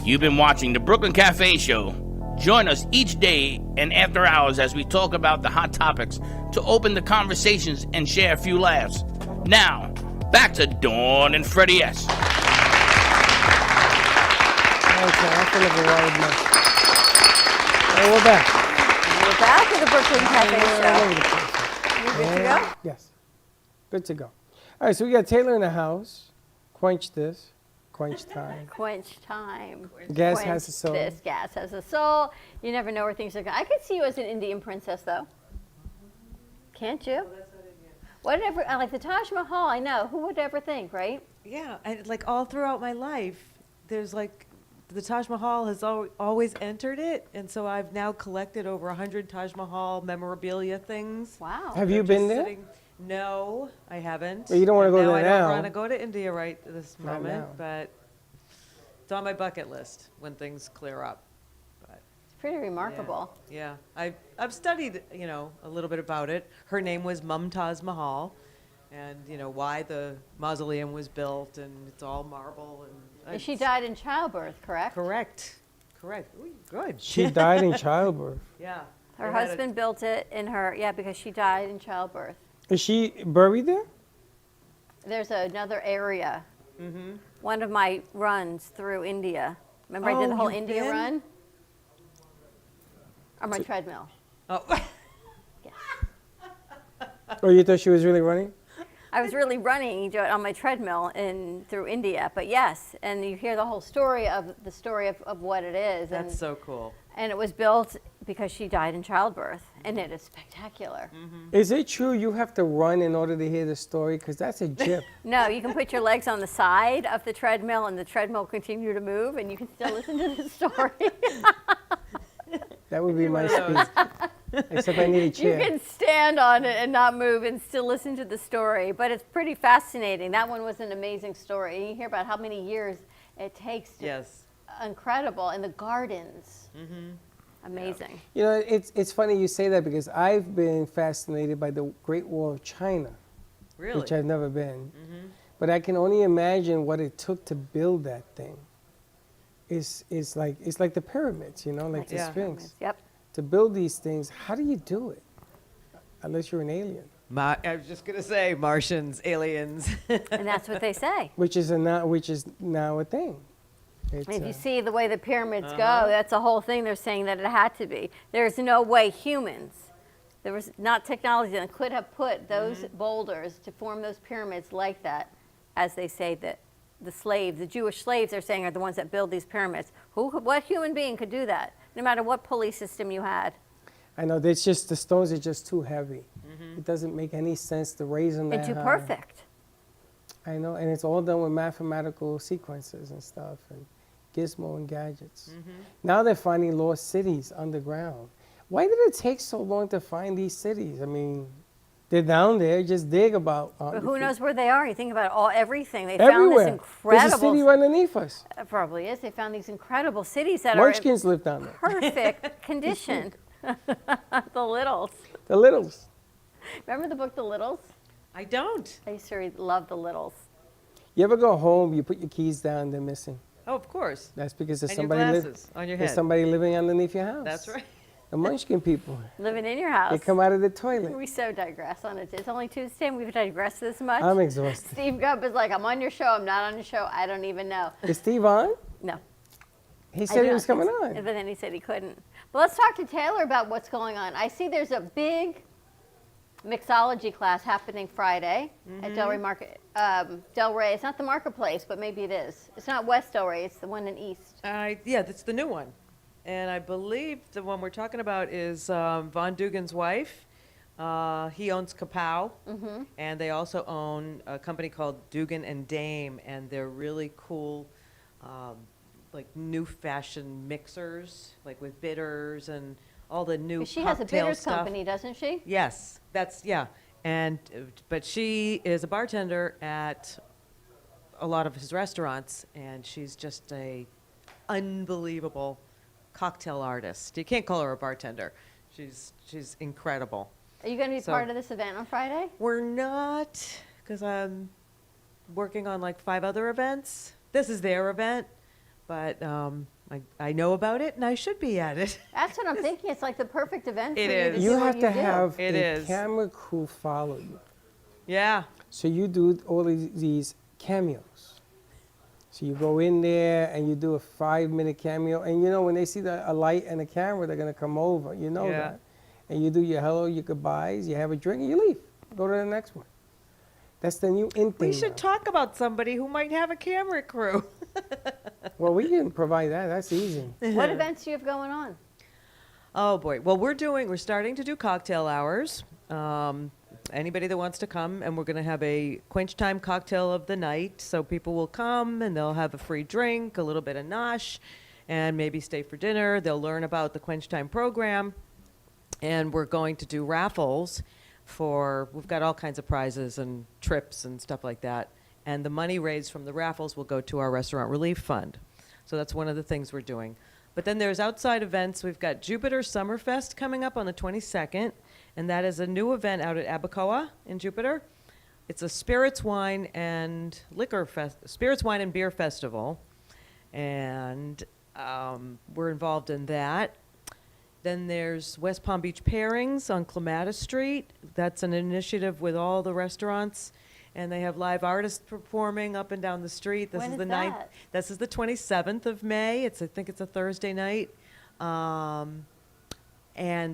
You've been watching the Brooklyn Cafe Show. Join us each day and after hours as we talk about the hot topics to open the conversations and share a few laughs. Now, back to Dawn and Freddie S. Okay, I feel like a wild mess. Hey, we're back. We're back to the Brooklyn Cafe Show. You good to go? Yes. Good to go. All right, so we got Taylor in the house. Quench this. Quench time. Quench time. Gas Quench has a soul. This gas has a soul. You never know where things are going. I could see you as an Indian princess, though. Can't you? Whatever. Like the Taj Mahal, I know. Who would ever think, right? Yeah, and like all throughout my life, there's like the Taj Mahal has always entered it, and so I've now collected over 100 Taj Mahal memorabilia things. Wow. Have you been there? No, I haven't. Well, you don't wanna go there I now. don't want to go to India right this Not moment, now. but it's on my bucket list when things clear up. But It's pretty remarkable. yeah, I've studied, a little bit about it. Her name was Mumtaz Mahal, and why the mausoleum was built, and it's all marble And she died in childbirth, correct? Correct. Ooh, good. She died in childbirth. Yeah. Her They had husband built it in her, because she died in childbirth. Is she buried there? There's another area. Mm-hmm. One of my runs through India. Remember I did Oh, the whole you've India been? run? On my treadmill. Oh. Oh, you thought she was really running? I was really running on my treadmill through India, but yes, and you hear the whole story of what it is. That's so cool. And it was built because she died in childbirth, and it is spectacular. Is it true you have to run in order to hear the story? Because that's a jip. No, you can put your legs on the side of the treadmill, and the treadmill will continue to move, and you can still listen to the story. That would be my speed. Except I need a chair. You can stand on it and not move and still listen to the story, but it's pretty fascinating. That one was an amazing story. You hear about how many years it takes to Yes. Incredible. And the gardens. Mm-hmm. Amazing. You know, it's funny you say that because I've been fascinated by the Great Wall of China. Really? Which I've never been. Mm-hmm. But I can only imagine what it took to build that thing. It's like the pyramids, like the Yeah. Sphinx. Yep. To build these things, how do you do it? Unless you're an alien. I was just gonna say Martians, aliens. And that's what they say. Which is now a thing. It's, If you see the way the pyramids Uh-huh. go, that's a whole thing they're saying that it had to be. There's no way humans, there was not technology that could have put those boulders to form those pyramids like that, as they say that the Jewish slaves are saying are the ones that build these pyramids. What human being could do that, no matter what pulley system you had? I know, the stones are just too heavy. It doesn't make any sense to raise them that And too high. perfect. I know, and it's all done with mathematical sequences and stuff, and gizmo and gadgets. Now they're finding lost cities underground. Why did it take so long to find these cities? I mean, they're down there, just dig about. But who knows where they are? You think about everything. They Everywhere. found this incredible. There's a city right underneath us. It probably is. They found these incredible cities that Munchkins live down there. are in perfect condition. The Littles. The Littles. Remember the book The Littles? I don't. I used to love The Littles. You ever go home, you put your keys down, they're missing. Oh, of course. That's because there's And your somebody glasses on your there's head. somebody living underneath your house. That's right. The Munchkin people. Living in your house. They come out of the toilet. We so digress on it. It's only Tuesday and we've digressed this much. I'm exhausted. Steve Gubb is like, I'm on your show, I'm not on your show, I don't even know. Is Steve on? No. He I said do he not was coming think so. on. But then he said he couldn't. But let's talk to Taylor about what's going on. I see there's a big mixology class happening Friday at Mm-hmm. Delray Market. Delray, it's not the marketplace, but maybe it is. It's not West Delray, it's the one in East. Yeah, that's the new one. And I believe the one we're talking about is Von Dugan's wife. He owns Kapow, and they also own a company called Dugan and Dame, and they're really cool, like new fashion mixers, like with bitters and all the new She has a cocktail bitters stuff. company, doesn't she? Yes, yeah. And but she is a bartender at a lot of his restaurants, and she's just a unbelievable cocktail artist. You can't call her a bartender. She's incredible. Are you going to be So- part of this event on Friday? We're not, because I'm working on like 5 other events. This is their event, but I know about it, and I should be at it. That's what I'm thinking. It's like the perfect event It for you to is. do You what have you to do. have It a is. camera crew follow you. Yeah. So you do all these cameos. So you go in there and you do a 5-minute cameo, and you know when they see a light and a camera, they're gonna come over. You know Yeah. that, and you do your hello, your goodbyes, you have a drink, and you leave. Go to the next one. That's the new in thing. We should talk about somebody who might have a camera crew. Well, we can provide that. That's easy. What events do you have going on? Oh boy. Well, we're starting to do cocktail hours. Anybody that wants to come, and we're going to have a Quench Time cocktail of the night. So people will come and they'll have a free drink, a little bit of nosh, and maybe stay for dinner. They'll learn about the Quench Time program. And we're going to do raffles we've got all kinds of prizes and trips and stuff like that. And the money raised from the raffles will go to our Restaurant Relief Fund. So that's one of the things we're doing. But then there's outside events. We've got Jupiter Summerfest coming up on the 22nd, and that is a new event out at Abacoa in Jupiter. It's a spirits, wine, and beer festival, and we're involved in that. Then there's West Palm Beach Pairings on Clematis Street. That's an initiative with all the restaurants, and they have live artists performing up and down the street. This When is is the 9th. that? This is the 27th of May. I think it's a Thursday night. And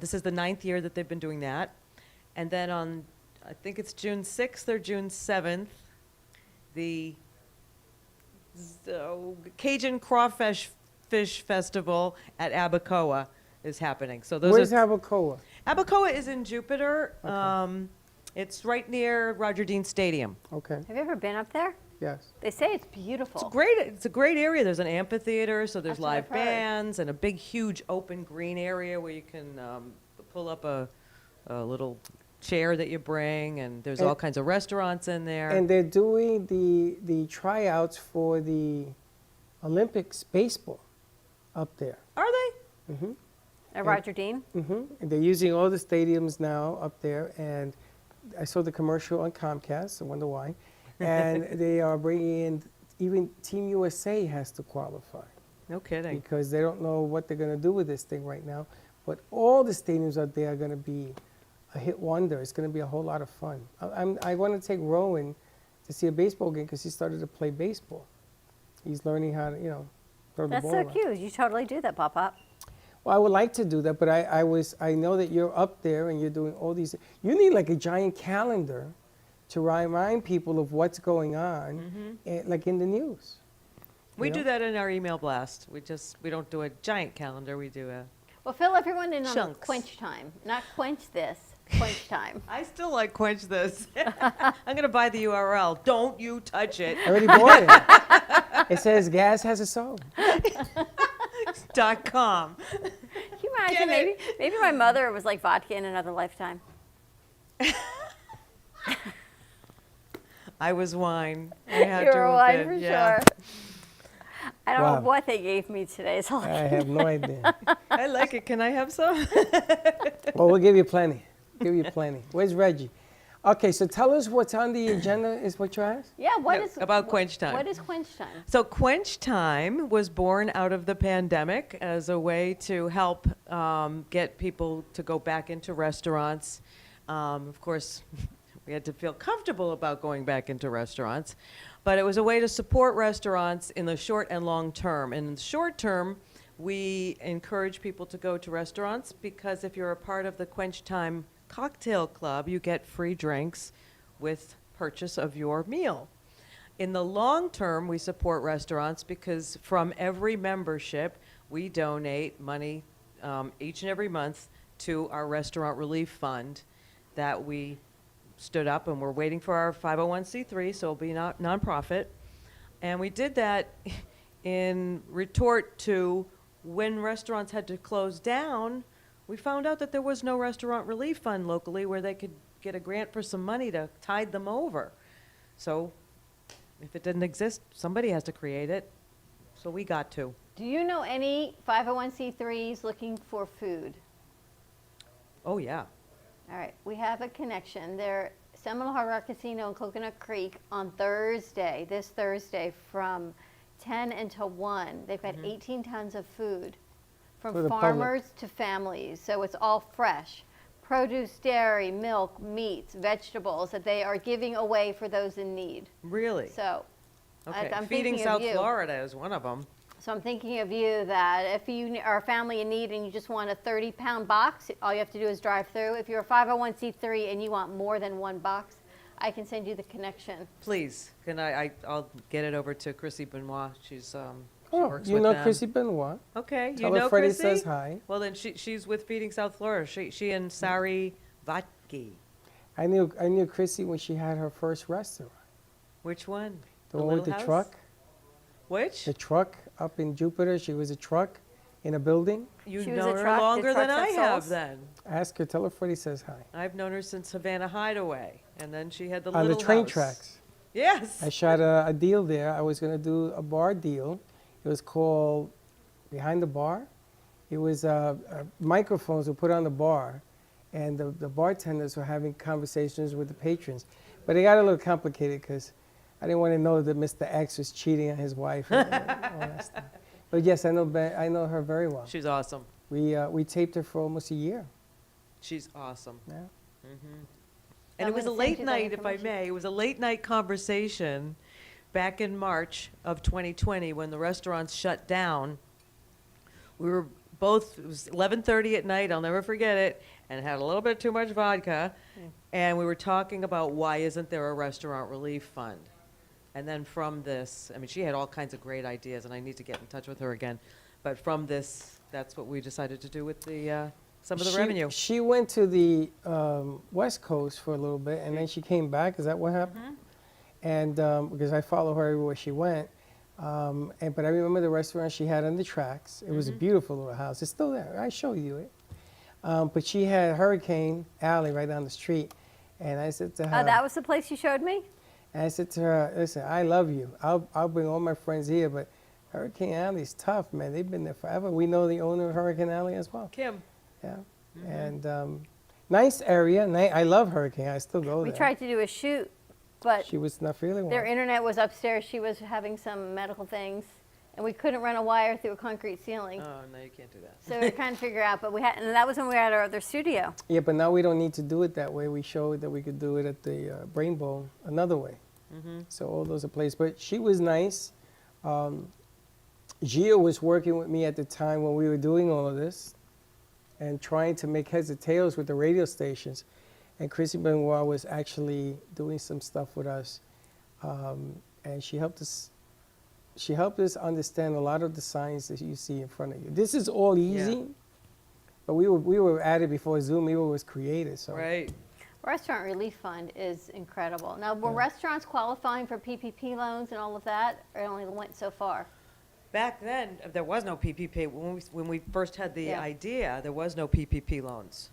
this is the 9th year that they've been doing that. And then on, I think it's June 6th or June 7th, the Cajun Crawfish Festival at Abacoa is happening. So those Where's are Abacoa? Abacoa is in Jupiter. It's right near Roger Dean Stadium. Okay. Have you ever been up there? Yes. They say it's beautiful. It's a great area. There's an amphitheater, so there's That's what live I've heard. bands and a big, huge open green area where you can pull up a little chair that you bring, and there's And- all kinds of restaurants in there. And they're doing the tryouts for the Olympics baseball up there. Are they? Mm-hmm. At Roger Dean? Mm-hmm. And they're using all the stadiums now up there, and I saw the commercial on Comcast. I wonder why. And they are bringing in, even Team USA has to qualify No kidding. because they don't know what they're going to do with this thing right now. But all the stadiums out there are going to be a hit wonder. It's going to be a whole lot of fun. I want to take Rowan to see a baseball game because he started to play baseball. He's learning how to, throw the That's ball so around. cute. You totally do that, Pop-Pop. Well, I would like to do that, but I know that you're up there and you're doing all these. You need like a giant calendar to remind people of what's going on, like in the news. We you do know? that in our email blast. We don't do a giant calendar. We do a. Well, fill everyone in on Chunks. Quench Time. Not Quench this, Quench Time. I still like Quench this. I'm gonna buy the URL. Don't you touch it. I already bought it. It says gas has a soul. .com. Can you imagine? Maybe my mother was like vodka in another lifetime. I was wine. I had You to were have wine been, for yeah. sure. I don't Wow. know what they gave me today. So I have no idea. I like it. Can I have some? Well, we'll give you plenty. Give you plenty. Where's Reggie? Okay, so tell us what's on the agenda is what you asked? yeah, what No, is about Quench Time. What is Quench Time? So Quench Time was born out of the pandemic as a way to help get people to go back into restaurants. Of course, we had to feel comfortable about going back into restaurants, but it was a way to support restaurants in the short and long term. And in the short term, we encourage people to go to restaurants because if you're a part of the Quench Time Cocktail Club, you get free drinks with purchase of your meal. In the long term, we support restaurants because from every membership, we donate money each and every month to our restaurant relief fund that we stood up, and we're waiting for our 501c3, so it'll be not nonprofit. And we did that in retort to when restaurants had to close down. We found out that there was no restaurant relief fund locally where they could get a grant for some money to tide them over. So if it didn't exist, somebody has to create it. So we got to. Do you know any 501c3s looking for food? Oh, yeah. All right, we have a connection. They're Seminole Hard Rock Casino in Coconut Creek on Thursday, this Thursday, from 10 until 1. They've got 18 tons of food For from the farmers to families. So it's all fresh. Produce, dairy, milk, meats, vegetables that they are giving away for those in need. Really? So Okay. I'm Feeding thinking South of you. Florida is one of them. So I'm thinking of you that if you are a family in need and you just want a 30-pound box, all you have to do is drive through. If you're a 501c3 and you want more than one box, I can send you the connection. Please, can I'll get it over to Chrissy Benoit. She's she Oh, works you with know them. Chrissy Benoit. Okay, Tell you her know Freddie Chrissy? says hi. Well, then she's with Feeding South Florida. She and Sari Vatki. I knew Chrissy when she had her first restaurant. Which one? The one with the Little House? truck. Which? The truck up in Jupiter. She was a truck in a building. You've She was known a her truck. longer Did than trucks I have have souls? then. Ask her. Tell her Freddie says hi. I've known her since Havana Hideaway, and then she had the On Little the train House. tracks. Yes. I shot a deal there. I was going to do a bar deal. It was called Behind the Bar. It was microphones were put on the bar, and the bartenders were having conversations with the patrons. But it got a little complicated because I didn't want to know that Mr. X was cheating on his wife and all that stuff. But yes, I know her very well. She's awesome. We taped her for almost a year. She's awesome. Yeah. Mm-hmm. And I'm it was a gonna send late you that night, if I information. may. It was a late night conversation back in March of 2020 when the restaurants shut down. We were both, it was 11:30 at night, I'll never forget it, and had a little bit too much vodka. And we were talking about why isn't there a restaurant relief fund? And then from this, I mean, she had all kinds of great ideas, and I need to get in touch with her again. But from this, that's what we decided to do with the some of the revenue. She went to the West Coast for a little bit, and then she came back. Is that what happened? And because I follow her everywhere she went. But I remember the restaurant she had on the tracks. It was a beautiful little house. It's still there. I showed you it. But she had Hurricane Alley right down the street. And I said to her, That was the place you showed me? and I said to her, listen, I love you. I'll bring all my friends here, but Hurricane Alley's tough, man. They've been there forever. We know the owner of Hurricane Alley as well. Kim. Yeah. And nice area. I love Hurricane. I still go We there. tried to do a shoot, but She was not feeling their well. internet was upstairs. She was having some medical things, and we couldn't run a wire through a concrete ceiling. Oh, no, you can't do that. So we were trying to figure out, but we had, and that was when we were at our other studio. Yeah, but now we don't need to do it that way. We showed that we could do it at the Brain Bowl another way. So all those are places. But she was nice. Gio was working with me at the time when we were doing all of this and trying to make heads or tails with the radio stations. And Chrissy Benoit was actually doing some stuff with us. And she helped us. She helped us understand a lot of the signs that you see in front of you. This is all easy, but we were at it before Zoom even was created. So Right. Restaurant Relief Fund is incredible. Now, were restaurants qualifying for PPP loans and all of that, or it only went so far? Back then, there was no PPP. When we first had the Yeah. idea, there was no PPP loans.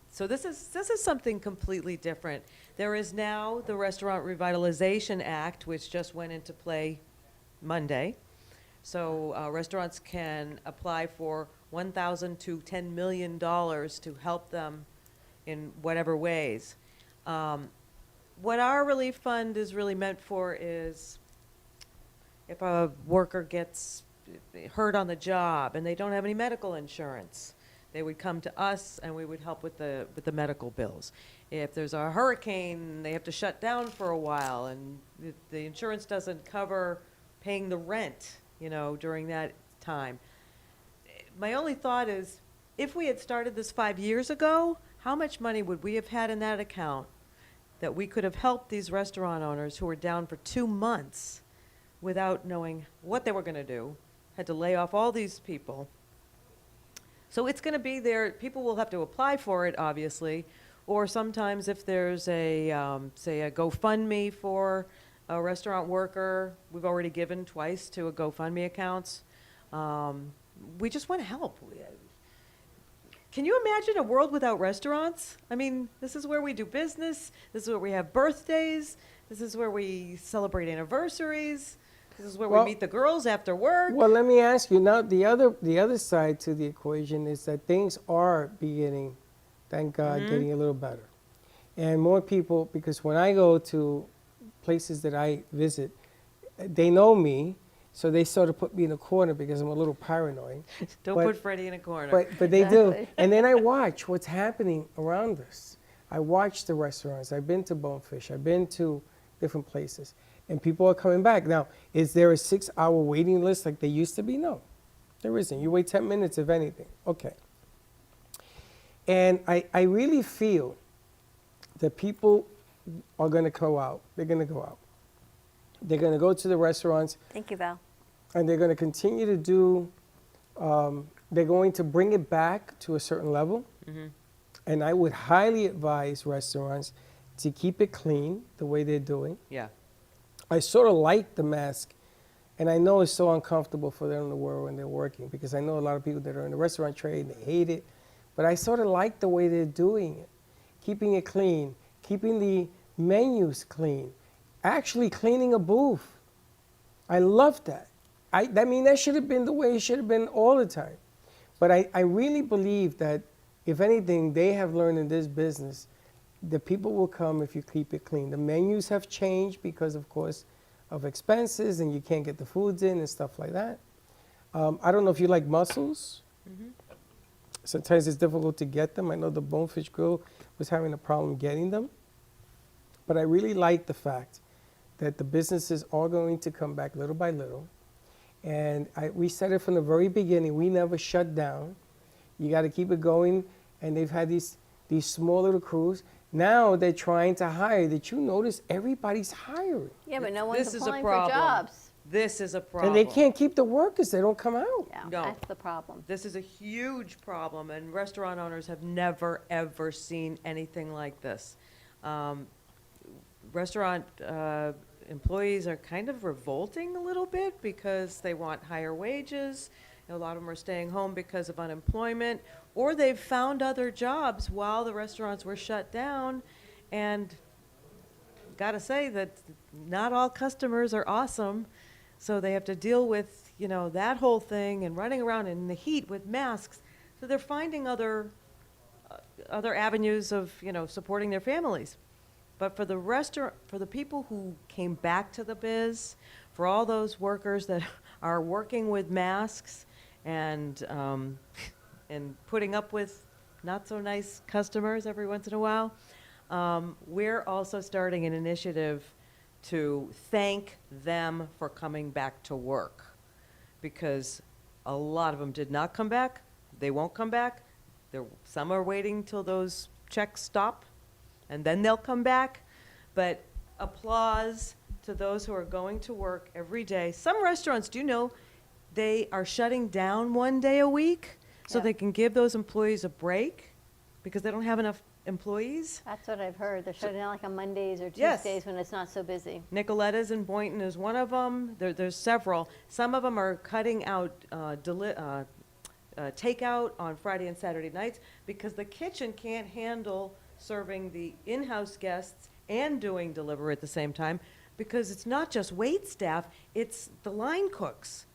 So this is something completely different. There is now the Restaurant Revitalization Act, which just went into play Monday. So restaurants can apply for $1,000 to $10 million to help them in whatever ways. What our relief fund is really meant for is if a worker gets hurt on the job and they don't have any medical insurance, they would come to us and we would help with the medical bills. If there's a hurricane, they have to shut down for a while and the insurance doesn't cover paying the rent, during that time. My only thought is, if we had started this 5 years ago, how much money would we have had in that account that we could have helped these restaurant owners who were down for 2 months without knowing what they were going to do, had to lay off all these people. So it's going to be there. People will have to apply for it, obviously, or sometimes if there's a, say, a GoFundMe for a restaurant worker, we've already given twice to a GoFundMe accounts. We just want to help. Can you imagine a world without restaurants? I mean, this is where we do business. This is where we have birthdays. This is where we celebrate anniversaries. This is where we meet the girls after work. Well, let me ask you now. The other side to the equation is that things are beginning, thank God, getting a little better, and more people. Because when I go to places that I visit, they know me. So they sort of put me in a corner because I'm a little paranoid. Don't put Freddie in a corner. But they do. And then I watch what's happening around us. I watch the restaurants. I've been to Bonefish. I've been to different places. And people are coming back. Now, is there a 6-hour waiting list like there used to be? No, there isn't. You wait 10 minutes, if anything. Okay. And I really feel that people are going to go out. They're going to go out. They're going to go to the restaurants. Thank you, Val. And they're going to continue to do, they're going to bring it back to a certain level. And I would highly advise restaurants to keep it clean the way they're doing. Yeah. I sort of like the mask, and I know it's so uncomfortable for them in the world when they're working, because I know a lot of people that are in the restaurant trade, and they hate it. But I sort of like the way they're doing it, keeping it clean, keeping the menus clean. Actually cleaning a booth. I love that. I mean, that should have been the way it should have been all the time. But I really believe that, if anything, they have learned in this business, the people will come if you keep it clean. The menus have changed because, of course, of expenses, and you can't get the foods in and stuff like that. I don't know if you like mussels. Sometimes it's difficult to get them. I know the Bonefish Grill was having a problem getting them. But I really like the fact that the businesses are going to come back little by little. And we said it from the very beginning, we never shut down. You got to keep it going. And they've had these small little crews. Now they're trying to hire. Did you notice everybody's hiring? Yeah, but no one's This is a applying for problem. jobs. This is a problem. And they can't keep the workers. They don't come out. Yeah, No. that's the problem. This is a huge problem, and restaurant owners have never, ever seen anything like this. Restaurant employees are kind of revolting a little bit because they want higher wages. A lot of them are staying home because of unemployment, or they've found other jobs while the restaurants were shut down. And got to say that not all customers are awesome, so they have to deal with, that whole thing and running around in the heat with masks. So they're finding other avenues of, supporting their families. But for the people who came back to the biz, for all those workers that are working with masks and putting up with not so nice customers every once in a while, we're also starting an initiative to thank them for coming back to work, because a lot of them did not come back. They won't come back. Some are waiting till those checks stop, and then they'll come back. But applause to those who are going to work every day. Some restaurants, do you know, they are shutting down 1 day a week so they can give those employees a break because they don't have enough employees. That's what I've heard. They're shutting down like on Mondays or Yes. Tuesdays when it's not so busy. Nicoletta's in Boynton is one of them. There's several. Some of them are cutting out takeout on Friday and Saturday nights because the kitchen can't handle serving the in-house guests and doing delivery at the same time, because it's not just wait staff, it's the line cooks.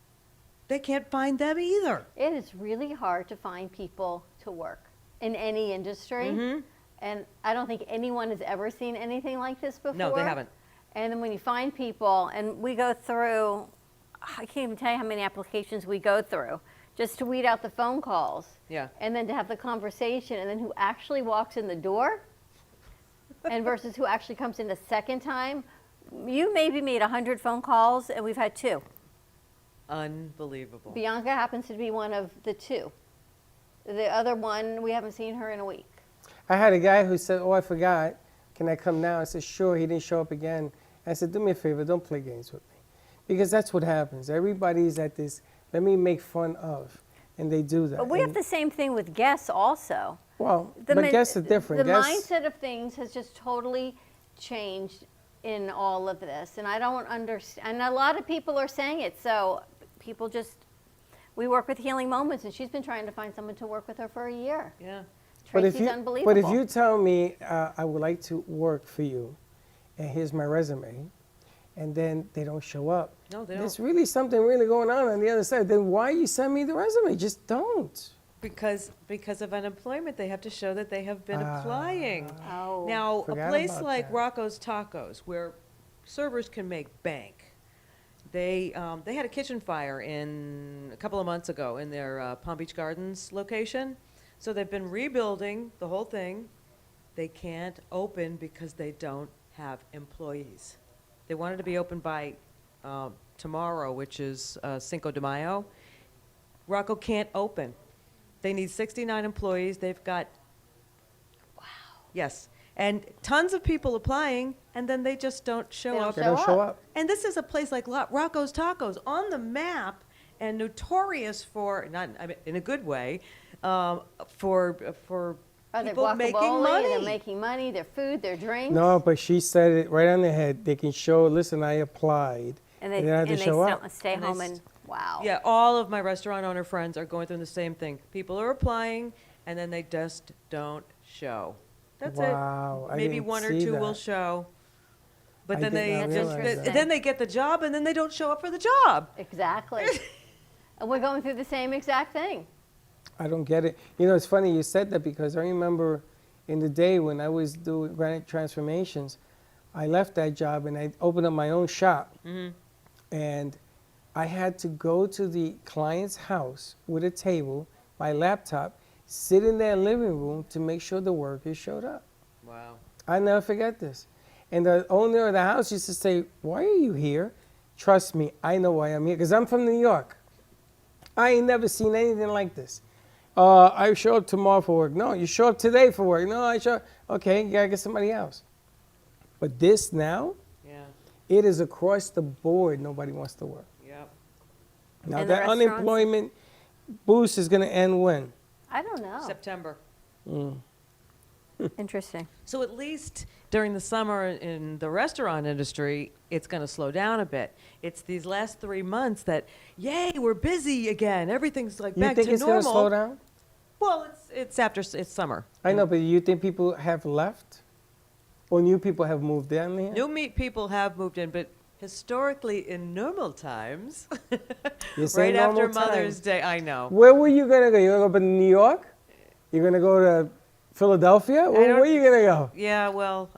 They can't find them either. It is really hard to find people to work in any industry. And I don't think anyone has ever seen anything like this before. No, they haven't. And then when you find people, and we go through, I can't even tell you how many applications we go through just to weed out the phone calls. Yeah. And then to have the conversation, and then who actually walks in the door and versus who actually comes in the second time. You maybe made 100 phone calls, and we've had 2. Unbelievable. Bianca happens to be one of the 2. The other one, we haven't seen her in a week. I had a guy who said, "Oh, I forgot. Can I come now?" I said, "Sure." He didn't show up again. I said, "Do me a favor. Don't play games with me," because that's what happens. Everybody's at this. Let me make fun of, and they do that. But we have And- the same thing with guests also. Well, The but men- guests are different. The Guests- mindset of things has just totally changed in all of this, and I don't understand. And a lot of people are saying it. So people just, we work with Healing Moments, and she's been trying to find someone to work with her for a year. Yeah. Tracy's unbelievable. But if you tell me I would like to work for you, and here's my resume, and then they don't show up, No, they there's don't. really something really going on the other side. Then why you send me the resume? Just don't. Because of unemployment, they have to show that they have been applying. Oh. Now, a Forgot place about like that. Rocco's Tacos, where servers can make bank, they had a kitchen fire a couple of months ago in their Palm Beach Gardens location. So they've been rebuilding the whole thing. They can't open because they don't have employees. They wanted to be open by tomorrow, which is Cinco de Mayo. Rocco can't open. They need 69 employees. They've got, wow. Yes. And tons of people applying, and then they just don't show up. They don't show up. And this is a place like Rocco's Tacos on the map and notorious for, not I mean, in a good way, for Are they people making guacamole, money. they're making money, their food, their drinks. No, but she said it right on the head. They can show, listen, I applied. And they, don't have to show up. stay And they home st- and, wow. Yeah, all of my restaurant owner friends are going through the same thing. People are applying, and then they just don't show. That's Wow, it. I Maybe didn't one or see two will that. show. But I then did they not just realize that. then they get the job, and then they don't show up for the job. Exactly. And we're going through the same exact thing. I don't get it. You know, it's funny you said that because I remember in the day when I was doing Granite Transformations, I left that job and I opened up my own shop. Mm-hmm. And I had to go to the client's house with a table, my laptop, sit in their living room to make sure the workers showed up. Wow. I'll never forget this. And the owner of the house used to say, "Why are you here?" Trust me, I know why I'm here, because I'm from New York. I ain't never seen anything like this. I show up tomorrow for work. No, you show up today for work. No, I show up. Okay, you gotta get somebody else. But this now, Yeah. it is across the board. Nobody wants to work. Yep. Now And the that restaurants- unemployment boost is gonna end when? I don't know. September. Interesting. So at least during the summer in the restaurant industry, it's going to slow down a bit. It's these last 3 months that, yay, we're busy again. Everything's like You back think to it's normal. gonna slow down? Well, it's summer. I know, but you think people have left? Or new people have moved in here? New meat people have moved in, but historically in normal times, You say right after normal Mother's times. Day, I know. Where were you gonna go? You gonna go to New York? You're gonna go to Philadelphia? Where are you gonna go? Yeah, well,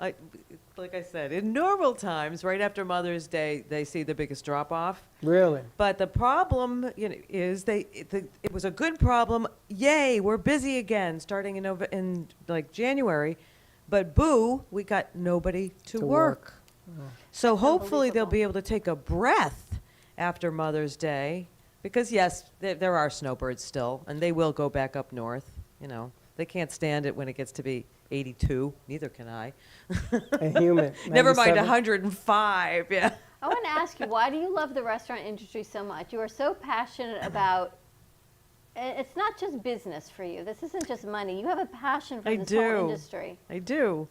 like I said, in normal times, right after Mother's Day, they see the biggest drop off. Really? But the problem, is it was a good problem. Yay, we're busy again, starting in like January. But boo, we got nobody to work. So hopefully they'll be able to take a breath after Mother's Day, because yes, there are snowbirds still, and they will go back up north. They can't stand it when it gets to be 82. Neither can I. And humid. Never mind 97? 105. Yeah. I want to ask you, why do you love the restaurant industry so much? You are so passionate about. It's not just business for you. This isn't just money. You have a passion for this whole industry. I do.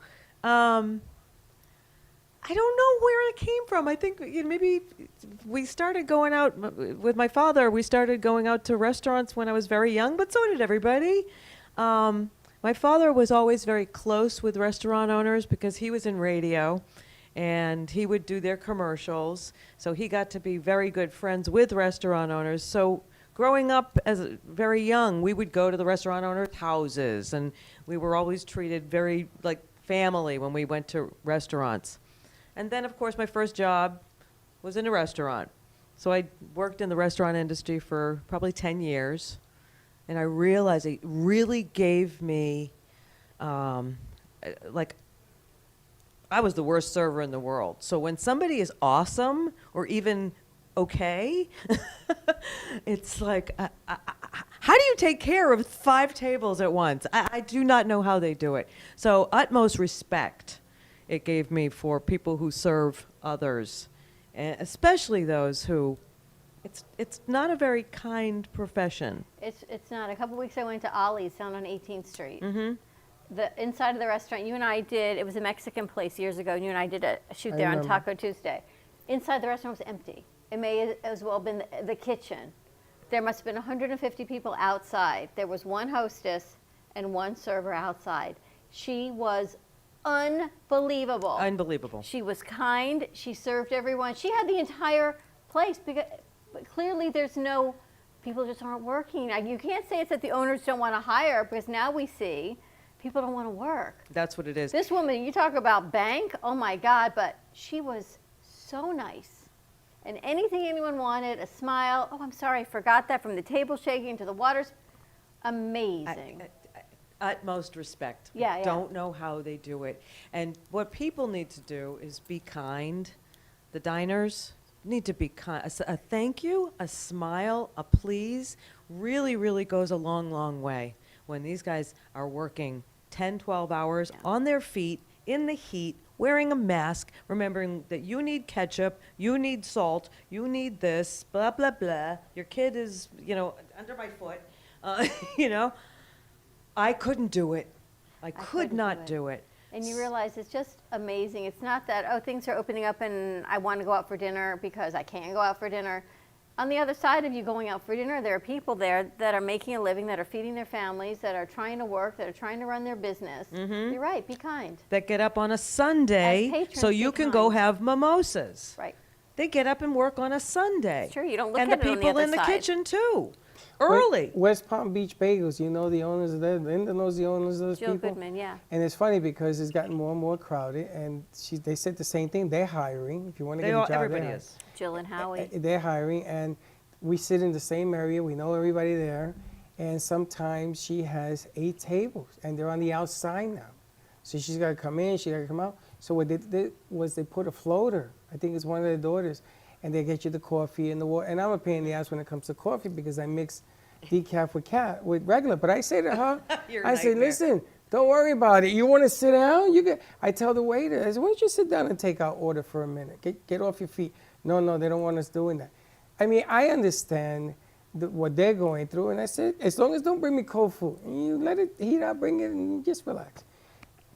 I don't know where it came from. I think maybe we started going out with my father. We started going out to restaurants when I was very young, but so did everybody. My father was always very close with restaurant owners because he was in radio, and he would do their commercials. So he got to be very good friends with restaurant owners. So growing up as very young, we would go to the restaurant owners' houses, and we were always treated very like family when we went to restaurants. And then, of course, my first job was in a restaurant. So I worked in the restaurant industry for probably 10 years. And I realized it really gave me, like, I was the worst server in the world. So when somebody is awesome or even okay, it's like, How do you take care of 5 tables at once? I do not know how they do it. So utmost respect it gave me for people who serve others, and especially those who, it's not a very kind profession. It's not. A couple weeks I went to Ollie's down on 18th Street. Mm-hmm. The inside of the restaurant, you and I did, it was a Mexican place years ago, and you and I did a shoot I there on remember. Taco Tuesday. Inside the restaurant was empty. It may as well have been the kitchen. There must have been 150 people outside. There was one hostess and one server outside. She was unbelievable. Unbelievable. She was kind. She served everyone. She had the entire place, but clearly there's no, people just aren't working. You can't say it's that the owners don't want to hire, because now we see people don't want to work. That's what it is. This woman, you talk about bank, oh my God, but she was so nice. And anything anyone wanted, a smile, oh, I'm sorry, I forgot that, from the table shaking to the waters, amazing. Utmost respect. Yeah, yeah. Don't know how they do it. And what people need to do is be kind. The diners need to be kind. A thank you, a smile, a please really, really goes a long, long way when these guys are working 10, 12 hours on their feet, in the heat, wearing a mask, remembering that you need ketchup, you need salt, you need this, blah, blah, blah. Your kid is, under my foot, I couldn't do it. I could not do it. And you realize it's just amazing. It's not that, oh, things are opening up and I want to go out for dinner because I can't go out for dinner. On the other side of you going out for dinner, there are people there that are making a living, that are feeding their families, that are trying to work, that are trying to run their business. Mhm. You're right, be kind. That get up on a Sunday As patrons, so be you can go kind. have mimosas. Right. They get up and work on a Sunday. Sure, you don't look and at the it on the people other in the side. kitchen too. Early. West Palm Beach Bagels, you know the owners of that. Linda knows the owners of those Jill people. Goodman, yeah. And it's funny because it's gotten more and more crowded, and they said the same thing. They're hiring. If you want to They get a all- job, everybody they're is. Jill and Howie. They're hiring, and we sit in the same area. We know everybody there, and sometimes she has 8 tables, and they're on the outside now. So she's got to come in, she got to come out. So what they did was they put a floater. I think it's one of their daughters, and they get you the coffee and the water. And I'm a pain in the ass when it comes to coffee because I mix decaf with regular. But I say to her, You're a I say, nightmare. listen, don't worry about it. You want to sit down? I tell the waiter, I say, why don't you sit down and take our order for a minute? Get off your feet. No, they don't want us doing that. I mean, I understand what they're going through, and I said, as long as don't bring me cold food, and you let it heat up, bring it, and you just relax.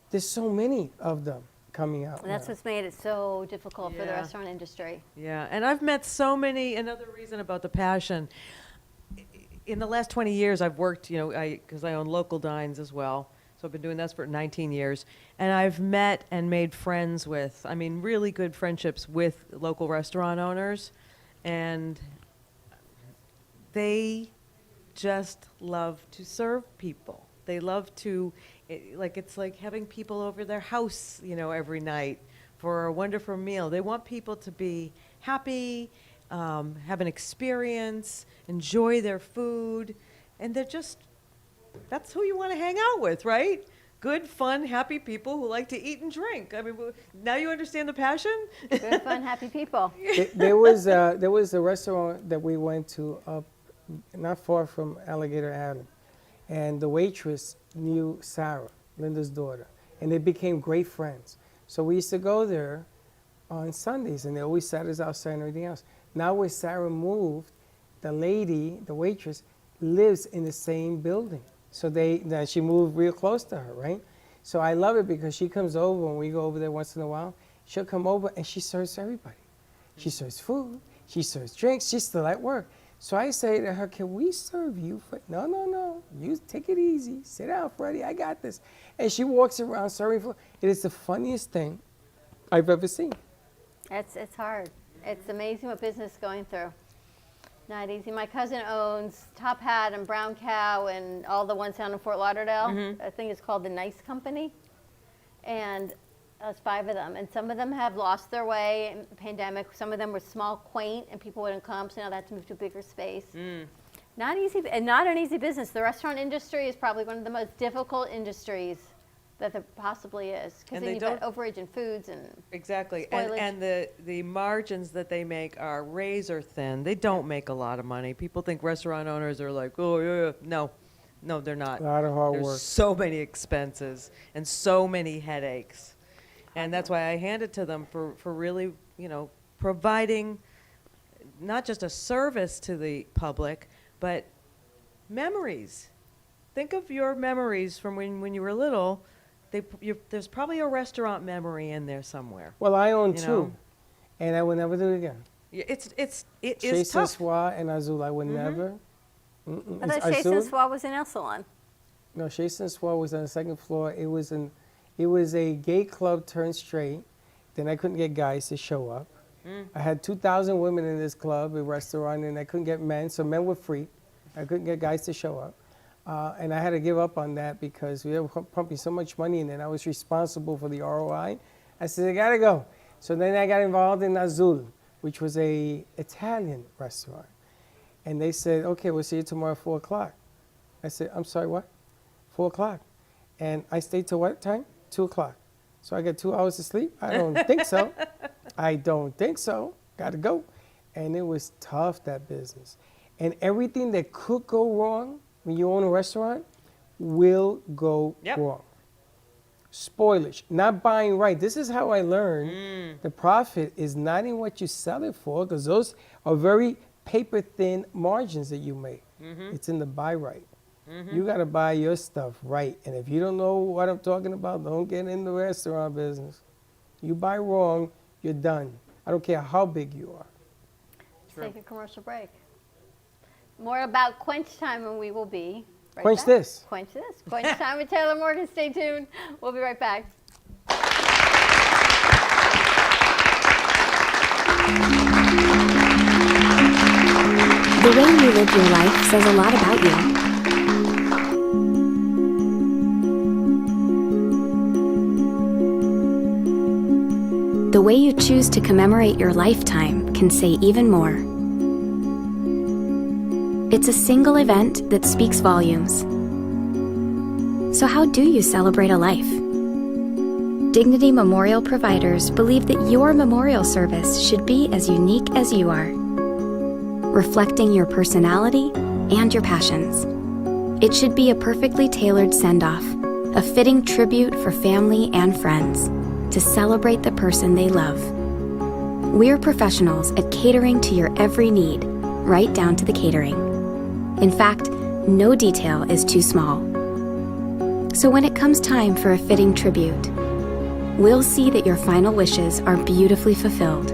There's so many of them coming out. And that's now. what's made it so difficult for the Yeah. restaurant industry. Yeah, and I've met so many. Another reason about the passion. In the last 20 years, I've worked, because I own local dines as well. So I've been doing this for 19 years. And I've met and made friends with, really good friendships with local restaurant owners. And they just love to serve people. They love to, it's like having people over their house, every night for a wonderful meal. They want people to be happy, have an experience, enjoy their food, and that's who you want to hang out with, right? Good, fun, happy people who like to eat and drink. Now you understand the passion? Good, fun, happy people. There was a restaurant that we went to up not far from Alligator Island, and the waitress knew Sarah, Linda's daughter, and they became great friends. So we used to go there on Sundays, and they always sat us outside and everything else. Now where Sarah moved, the lady, the waitress, lives in the same building. So she moved real close to her, right? So I love it because she comes over, when we go over there once in a while, she'll come over and she serves everybody. She serves food, she serves drinks, she's still at work. So I say to her, can we serve you? No, you take it easy. Sit down, Freddie, I got this. And she walks around serving food. It is the funniest thing I've ever seen. It's hard. It's amazing what business is going through. Not easy. My cousin owns Top Hat and Brown Cow and all the ones down in Fort Lauderdale. Mhm. I think it's called the Nice Company. And there's 5 of them. And some of them have lost their way in the pandemic. Some of them were small, quaint, and people wouldn't come, so now they have to move to a bigger space. Not easy, and not an easy business. The restaurant industry is probably one of the most difficult industries that there possibly is. Because And then they you've got don't- overage in foods and Exactly, spoilage. and the margins that they make are razor thin. They don't make a lot of money. People think restaurant owners are like, oh yeah, no, they're not. A lot of hard There's work. so many expenses and so many headaches, and that's why I hand it to them for really, providing not just a service to the public, but memories. Think of your memories from when you were little. There's probably a restaurant memory in there somewhere. Well, I own you two, know? and I will never do it again. Yeah, it is Chase and tough. Soir and Azul, I would Mhm. never. I thought Chase and Soir was in El Salon. No, Chase and Soir was on the second floor. It was a gay club turned straight. Then I couldn't get guys to show up. I had 2,000 women in this club, a restaurant, and I couldn't get men, so men were free. I couldn't get guys to show up. And I had to give up on that because we were pumping so much money in it, and I was responsible for the ROI. I said, I gotta go. So then I got involved in Azul, which was a Italian restaurant. And they said, okay, we'll see you tomorrow at 4 o'clock. I said, I'm sorry, what? 4 o'clock. And I stayed till what time? 2 o'clock. So I got 2 hours of sleep? I don't think so. I don't think so. Gotta go. And it was tough, that business. And everything that could go wrong when you own a restaurant will go wrong. Spoilage, not buying right. This is how I learned the profit is not in what you sell it for, because those are very paper thin margins that you make. It's in the buy right. You got to buy your stuff right. And if you don't know what I'm talking about, don't get in the restaurant business. You buy wrong, you're done. I don't care how big you are. Let's take a commercial break. More about Quench Time, and we will be right Quench back. this. Quench this. Quench Time with Taylor Morgan. Stay tuned. We'll be right back. The way you live your life says a lot about you. The way you choose to commemorate your lifetime can say even more. It's a single event that speaks volumes. So how do you celebrate a life? Dignity Memorial providers believe that your memorial service should be as unique as you are, reflecting your personality and your passions. It should be a perfectly tailored send-off, a fitting tribute for family and friends to celebrate the person they love. We're professionals at catering to your every need, right down to the catering. In fact, no detail is too small. So when it comes time for a fitting tribute, we'll see that your final wishes are beautifully fulfilled.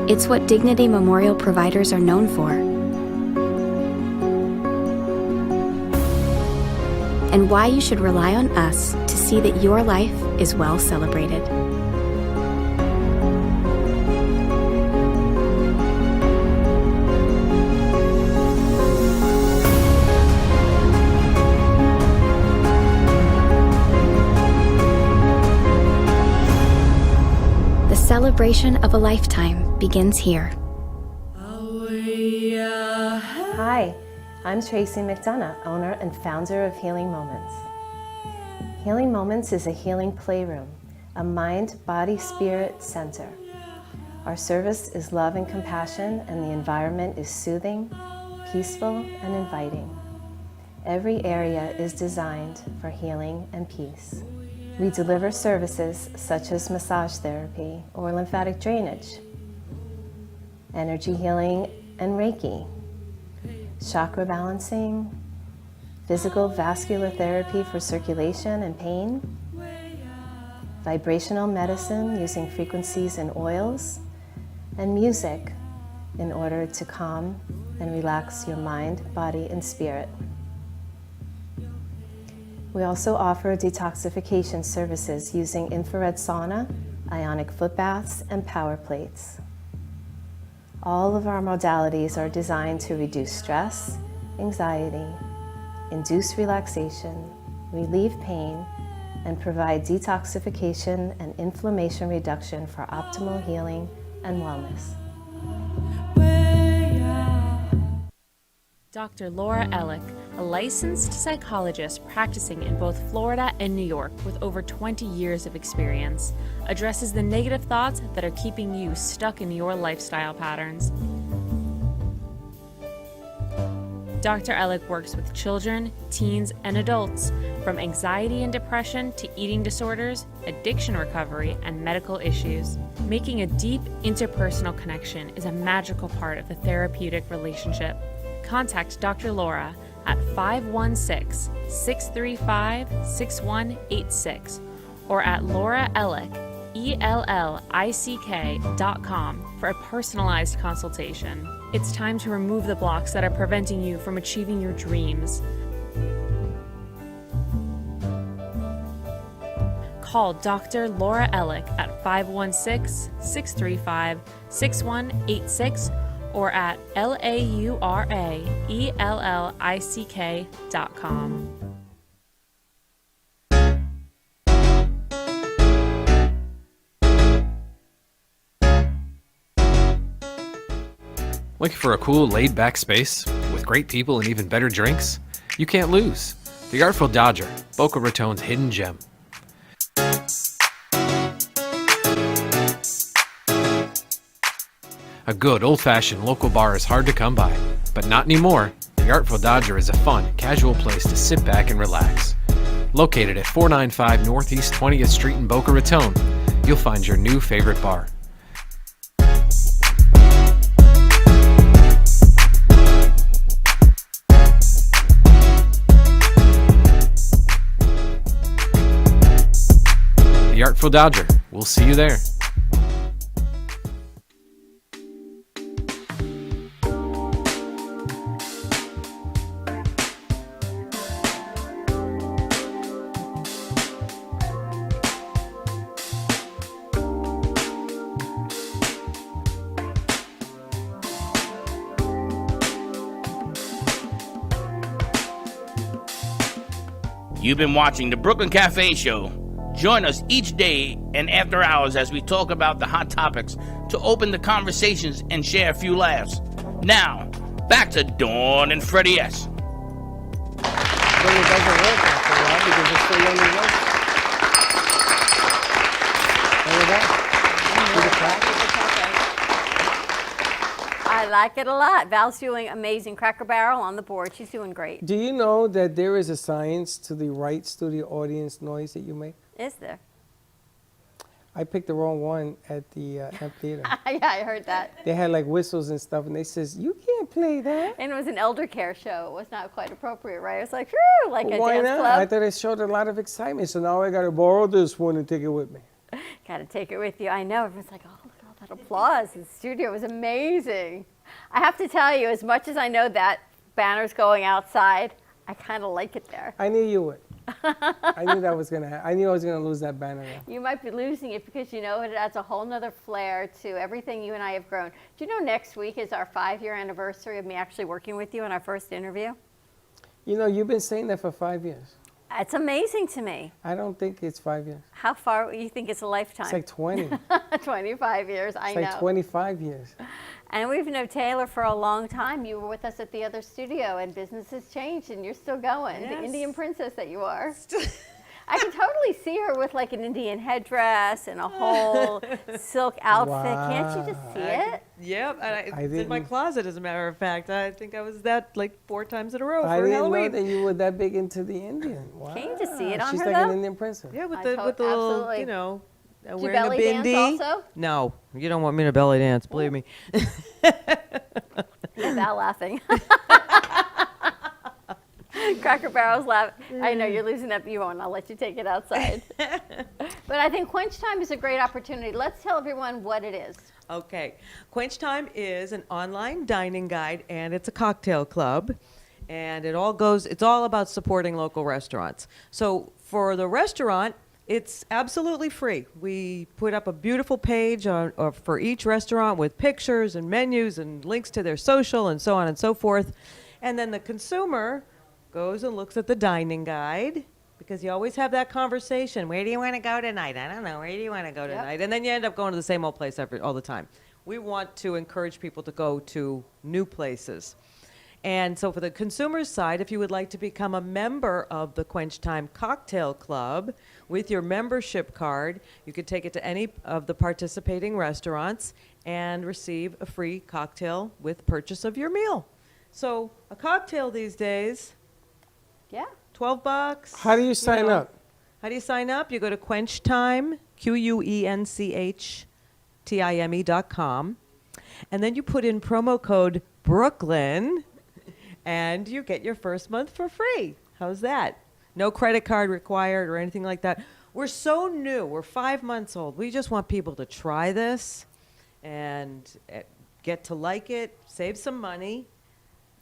It's what Dignity Memorial providers are known for. And why you should rely on us to see that your life is well celebrated. The celebration of a lifetime begins here. Hi, I'm Tracy McDonough, owner and founder of Healing Moments. Healing Moments is a healing playroom, a mind, body, spirit center. Our service is love and compassion, and the environment is soothing, peaceful, and inviting. Every area is designed for healing and peace. We deliver services such as massage therapy or lymphatic drainage, energy healing and Reiki, chakra balancing, physical vascular therapy for circulation and pain, vibrational medicine using frequencies and oils, and music in order to calm and relax your mind, body, and spirit. We also offer detoxification services using infrared sauna, ionic foot baths, and power plates. All of our modalities are designed to reduce stress, anxiety, induce relaxation, relieve pain, and provide detoxification and inflammation reduction for optimal healing and wellness. Dr. Laura Ellick, a licensed psychologist practicing in both Florida and New York with over 20 years of experience, addresses the negative thoughts that are keeping you stuck in your lifestyle patterns. Dr. Ellick works with children, teens, and adults, from anxiety and depression to eating disorders, addiction recovery, and medical issues. Making a deep interpersonal connection is a magical part of the therapeutic relationship. Contact Dr. Laura at 516-635-6186 or at Laura Ellick, ELLICK.com for a personalized consultation. It's time to remove the blocks that are preventing you from achieving your dreams. Call Dr. Laura Ellick at 516-635-6186 or at LAURAELLICK.com. Looking for a cool, laid-back space with great people and even better drinks? You can't lose. The Artful Dodger, Boca Raton's hidden gem. A good, old-fashioned local bar is hard to come by, but not anymore. The Artful Dodger is a fun, casual place to sit back and relax. Located at 495 Northeast 20th Street in Boca Raton, you'll find your new favorite bar. The Artful Dodger. We'll see you there. You've been watching the Brooklyn Cafe Show. Join us each day and after hours as we talk about the hot topics to open the conversations and share a few laughs. Now, back to Dawn and Freddie S. Then it doesn't work after a while because it's still only work. There we go. See the crack? I like it a lot. Val's doing amazing. Cracker Barrel on the board. She's doing great. Do you know that there is a science to the right studio audience noise that you make? Is there? I picked the wrong one at the amphitheater. Yeah, I heard that. They had like whistles and stuff, and they says, you can't play that. And it was an elder care show. It was not quite appropriate, right? It was like, whew, like a Why dance not? club. I thought it showed a lot of excitement, so now I got to borrow this one and take it with me. Got to take it with you. I know. Everyone's like, oh, look at all that applause. The studio was amazing. I have to tell you, as much as I know that banner's going outside, I kind of like it there. I knew you would. I knew that was going to happen. I knew I was going to lose that banner there. You might be losing it because you know it adds a whole nother flair to everything you and I have grown. Do you know next week is our 5-year anniversary of me actually working with you in our first interview? You know, you've been saying that for 5 years. It's amazing to me. I don't think it's 5 years. How far you think it's a lifetime? It's like 20. 25 years, I know. It's like 25 years. And we've known Taylor for a long time. You were with us at the other studio, and business has changed, and you're still going. Yes. The Indian princess that you are. I can totally see her with like an Indian headdress and a whole silk outfit. Can't you just see it? Yep, and it's in my closet, as a matter of fact. I think I was that like 4 times in a row I for didn't Halloween. know that you were that big into the Indian. Wow. Can you just see it on She's her, like though? an Indian princess. Yeah, with I the to- with the little, absolutely. you know, Do you wearing a belly dance bindi. also? No, you don't want me to belly dance. Believe me. Is Val laughing? Cracker Barrel's laughing. I know you're losing that, but you won't. I'll let you take it outside. But I think Quench Time is a great opportunity. Let's tell everyone what it is. Okay. Quench Time is an online dining guide, and it's a cocktail club. And it's all about supporting local restaurants. So for the restaurant, it's absolutely free. We put up a beautiful page for each restaurant with pictures and menus and links to their social and so on and so forth. And then the consumer goes and looks at the dining guide, because you always have that conversation. Where do you want to go tonight? I don't know. Where do you want to go tonight? And then you end up going to the same old place all the time. We want to encourage people to go to new places. And so for the consumer side, if you would like to become a member of the Quench Time Cocktail Club with your membership card, you could take it to any of the participating restaurants and receive a free cocktail with purchase of your meal. So a cocktail these days, Yeah. $12. How do you sign up? How do you sign up? You go to QuenchTime, QuenchTime.com, and then you put in promo code Brooklyn, and you get your first month for free. How's that? No credit card required or anything like that. We're so new. We're 5 months old. We just want people to try this and get to like it, save some money.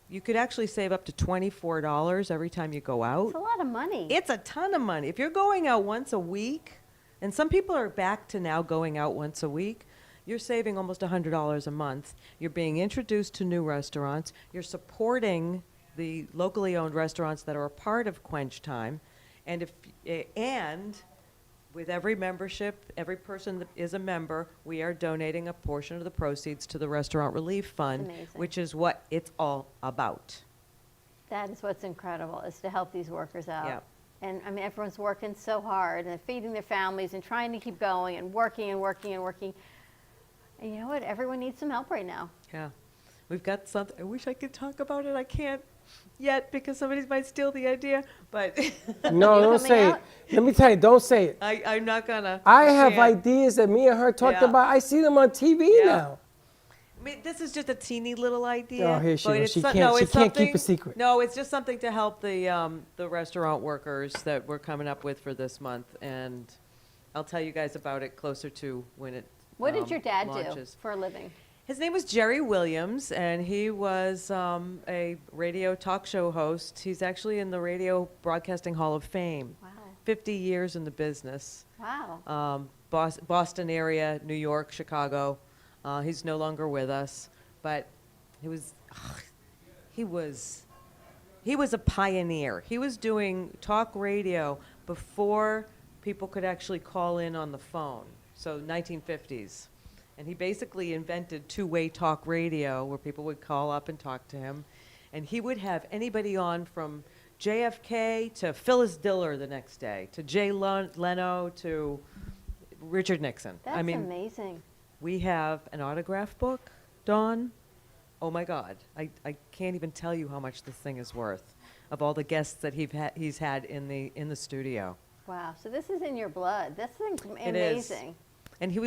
You could actually save up to $24 every time you go out. It's a lot of money. It's a ton of money. If you're going out once a week, and some people are back to now going out once a week, you're saving almost $100 a month. You're being introduced to new restaurants. You're supporting the locally owned restaurants that are a part of Quench Time. And with every membership, every person that is a member, we are donating a portion of the proceeds to the Restaurant Relief Fund, Amazing. which is what it's all about. That is what's incredible, is to help these workers out. Yeah. And I mean, everyone's working so hard and feeding their families and trying to keep going and working and working and working. And you know what? Everyone needs some help right now. Yeah. We've got something. I wish I could talk about it. I can't yet because somebody might steal the idea. But No, don't say it. Let me tell you, don't say it. I'm not gonna. I have can't. ideas that me and her talked Yeah. about. I see them on TV Yeah. now. I mean, this is just a teeny little idea. Oh, here she but goes. it's She so- can't- no, she it's can't keep something- a secret. No, it's just something to help the restaurant workers that we're coming up with for this month, and I'll tell you guys about it closer to when it. What did your dad launches. do for a living? His name was Jerry Williams, and he was a radio talk show host. He's actually in the Radio Broadcasting Hall of Fame. Wow. 50 years in the business. Wow. Boston area, New York, Chicago. He's no longer with us, but he was a pioneer. He was doing talk radio before people could actually call in on the phone, so 1950s. And he basically invented two-way talk radio where people would call up and talk to him. And he would have anybody on from JFK to Phyllis Diller the next day, to Jay Leno to Richard Nixon. That's I mean, amazing. we have an autograph book, Dawn. Oh my God, I can't even tell you how much this thing is worth of all the guests that he's had in the studio. Wow. So this is in your blood. That's It is. amazing. And he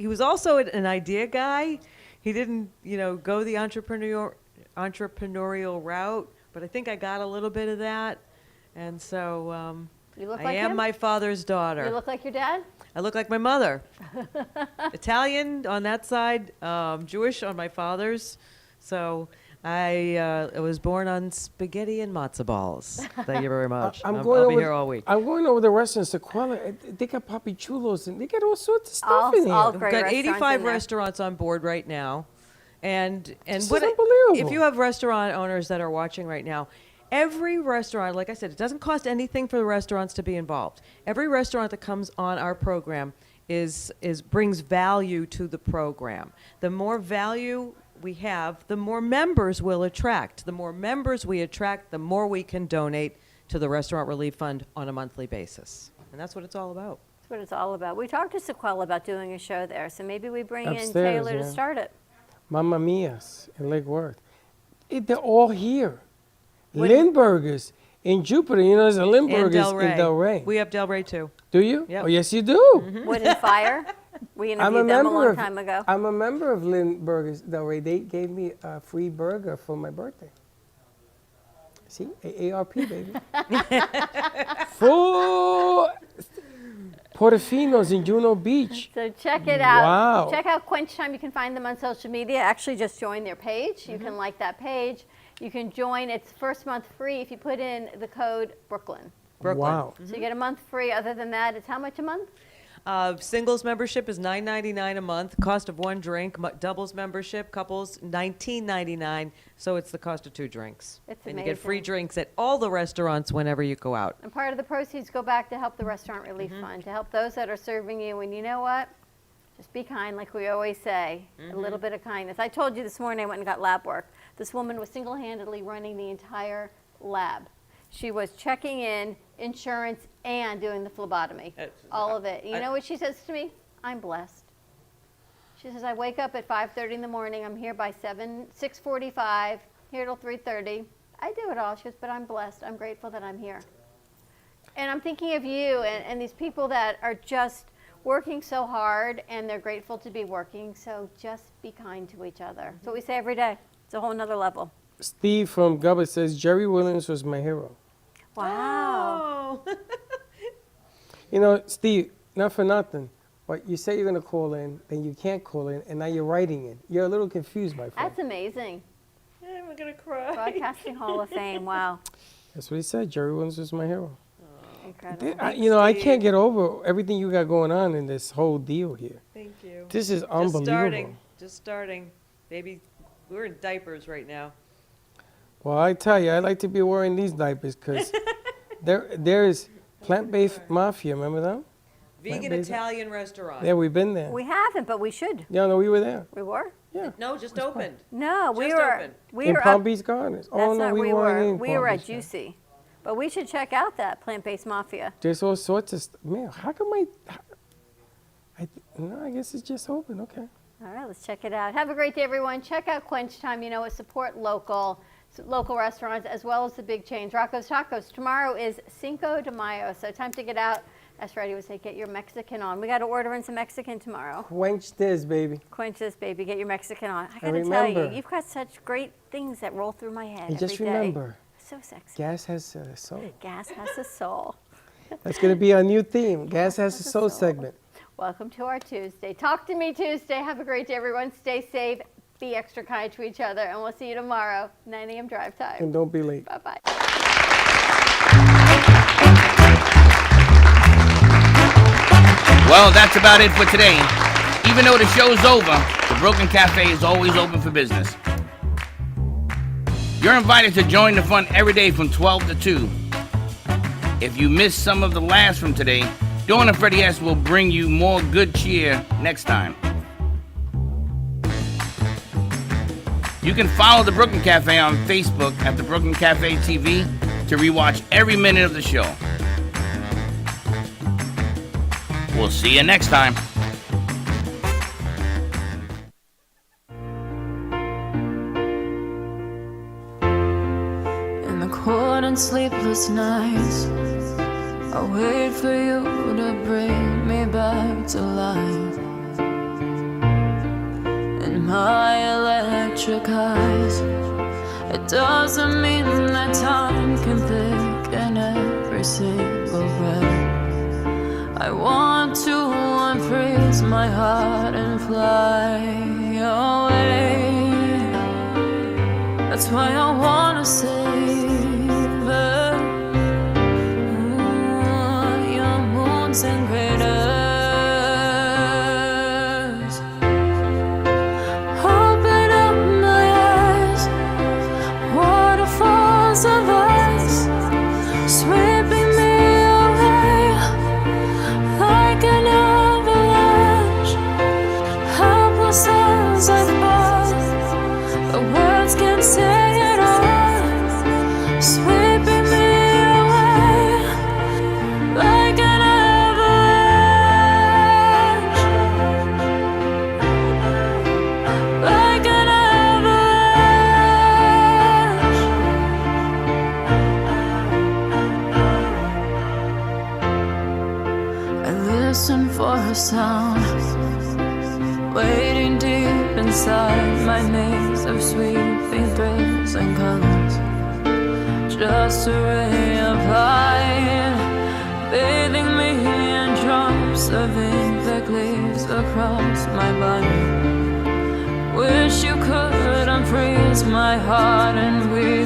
was also an idea guy. He didn't, go the entrepreneurial route, but I think I got a little bit of that. And so You look I like am him? my father's daughter. You look like your dad? I look like my mother. Italian on that side, Jewish on my father's. So I was born on spaghetti and matzo balls. Thank you very much. I'll be here all week. I'm going over the restaurants, Sequela. They got Papi Chulos and they got all sorts of stuff All- in here. all We've great got restaurants 85 in there. restaurants on board right now. And This is what unbelievable. if you have restaurant owners that are watching right now, every restaurant, like I said, it doesn't cost anything for the restaurants to be involved. Every restaurant that comes on our program brings value to the program. The more value we have, the more members we'll attract. The more members we attract, the more we can donate to the Restaurant Relief Fund on a monthly basis. And that's what it's all about. That's what it's all about. We talked to Sequela about doing a show there, so maybe we bring in Upstairs, Taylor to yeah. start it. Mamma Mia's in Lake Worth. They're all here. What- Lindbergh's in Jupiter. There's a Lindbergh's in Del Rey. We have Del Rey too. Do you? Yep. Oh, yes, you do. Wood and Fire. We I'm a interviewed them a member long of. time ago. I'm a member of Lindbergh's Del Rey. They gave me a free burger for my birthday. See, AARP, baby. Full Portofino's in Juno Beach. So check it out. Wow. Check out Quench Time. You can find them on social media. Actually, just join their page. You can like that page. You can join. It's first month free if you put in the code Brooklyn. Wow. So you get a month free. Other than that, it's how much a month? Singles membership is $9.99 a month. Cost of one drink. Doubles membership, couples $19.99. So it's the cost of two drinks. It's and you get free amazing. drinks at all the restaurants whenever you go out. And part of the proceeds go back to help the Restaurant Relief Fund, to help those that are serving you. And you know what? Just be kind, like we always say. A little bit of kindness. I told you this morning I went and got lab work. This woman was single-handedly running the entire lab. She was checking in, insurance, and doing the phlebotomy. All of it. You know what she says to me? I'm blessed. She says, I wake up at 5:30 in the morning. I'm here by 6:45, here till 3:30. I do it all. She goes, but I'm blessed. I'm grateful that I'm here. And I'm thinking of you and these people that are just working so hard, and they're grateful to be working. So just be kind to each other. That's what we say every day. It's a whole nother level. Steve from Gubba says, Jerry Williams was my hero. Wow. You know, Steve, not for nothing, but you say you're going to call in, then you can't call in, and now you're writing in. You're a little confused, my friend. That's amazing. I'm going to cry. Broadcasting Hall of Fame. Wow. That's what he said. Jerry Williams was my hero. Incredible. I can't get over everything you got going on in this whole deal here. Thank you. This is unbelievable. Just starting. Baby, we're in diapers right now. Well, I tell you, I like to be wearing these diapers because there is plant-based mafia. Remember them? Vegan Plant-based- Italian restaurant. Yeah, we've been there. We haven't, but we should. Yeah, no, we were there. We were? Yeah. No, just opened. No, we Just were. opened. We in were Palm up- Beach Gardens. That's Oh, no, not we where weren't in We Palm were at Beach Gardens. Juicy. But we should check out that plant-based mafia. There's all sorts of stuff. Man, how come no, I guess it's just open. Okay. All right, let's check it out. Have a great day, everyone. Check out Quench Time. You know what? Support local restaurants as well as the big chains. Rocco's Tacos. Tomorrow is Cinco de Mayo, so time to get out. As Freddie would say, get your Mexican on. We got to order in some Mexican tomorrow. Quench this, baby. Quench this, baby. Get your Mexican on. I got And to tell you, remember- you've got such great things that roll through my head And just every day. remember, So sexy. gas has a soul. Gas has a soul. That's going to be our new theme. Gas has a soul segment. Welcome to our Tuesday. Talk to me Tuesday. Have a great day, everyone. Stay safe. Be extra kind to each other. And we'll see you tomorrow, 9 a.m. drive time. And don't be late. Bye-bye. Well, that's about it for today. Even though the show's over, the Brooklyn Cafe is always open for business. You're invited to join the fun every day from 12 to 2. If you missed some of the laughs from today, Dawn and Freddie S. will bring you more good cheer next time. You can follow the Brooklyn Cafe on Facebook at the Brooklyn Cafe TV to rewatch every minute of the show. We'll see you next time. In the cold and sleepless nights, I wait for you to bring me back to life. In my electric eyes, it doesn't mean that time can thicken every single breath. I want to unfreeze my heart and fly away. That's why I wanna save it. Your moons and craters. Open up my eyes, waterfalls of ice, sweeping me away like an avalanche. Helpless as I fall, the words can't say it all, sweeping me away like an avalanche, like an avalanche. I listen for a sound, waiting deep inside my maze of sweeping thrills and colors. Just a ray of light, bathing me in drops of ink that gleams across my body. Wish you could unfreeze my heart and we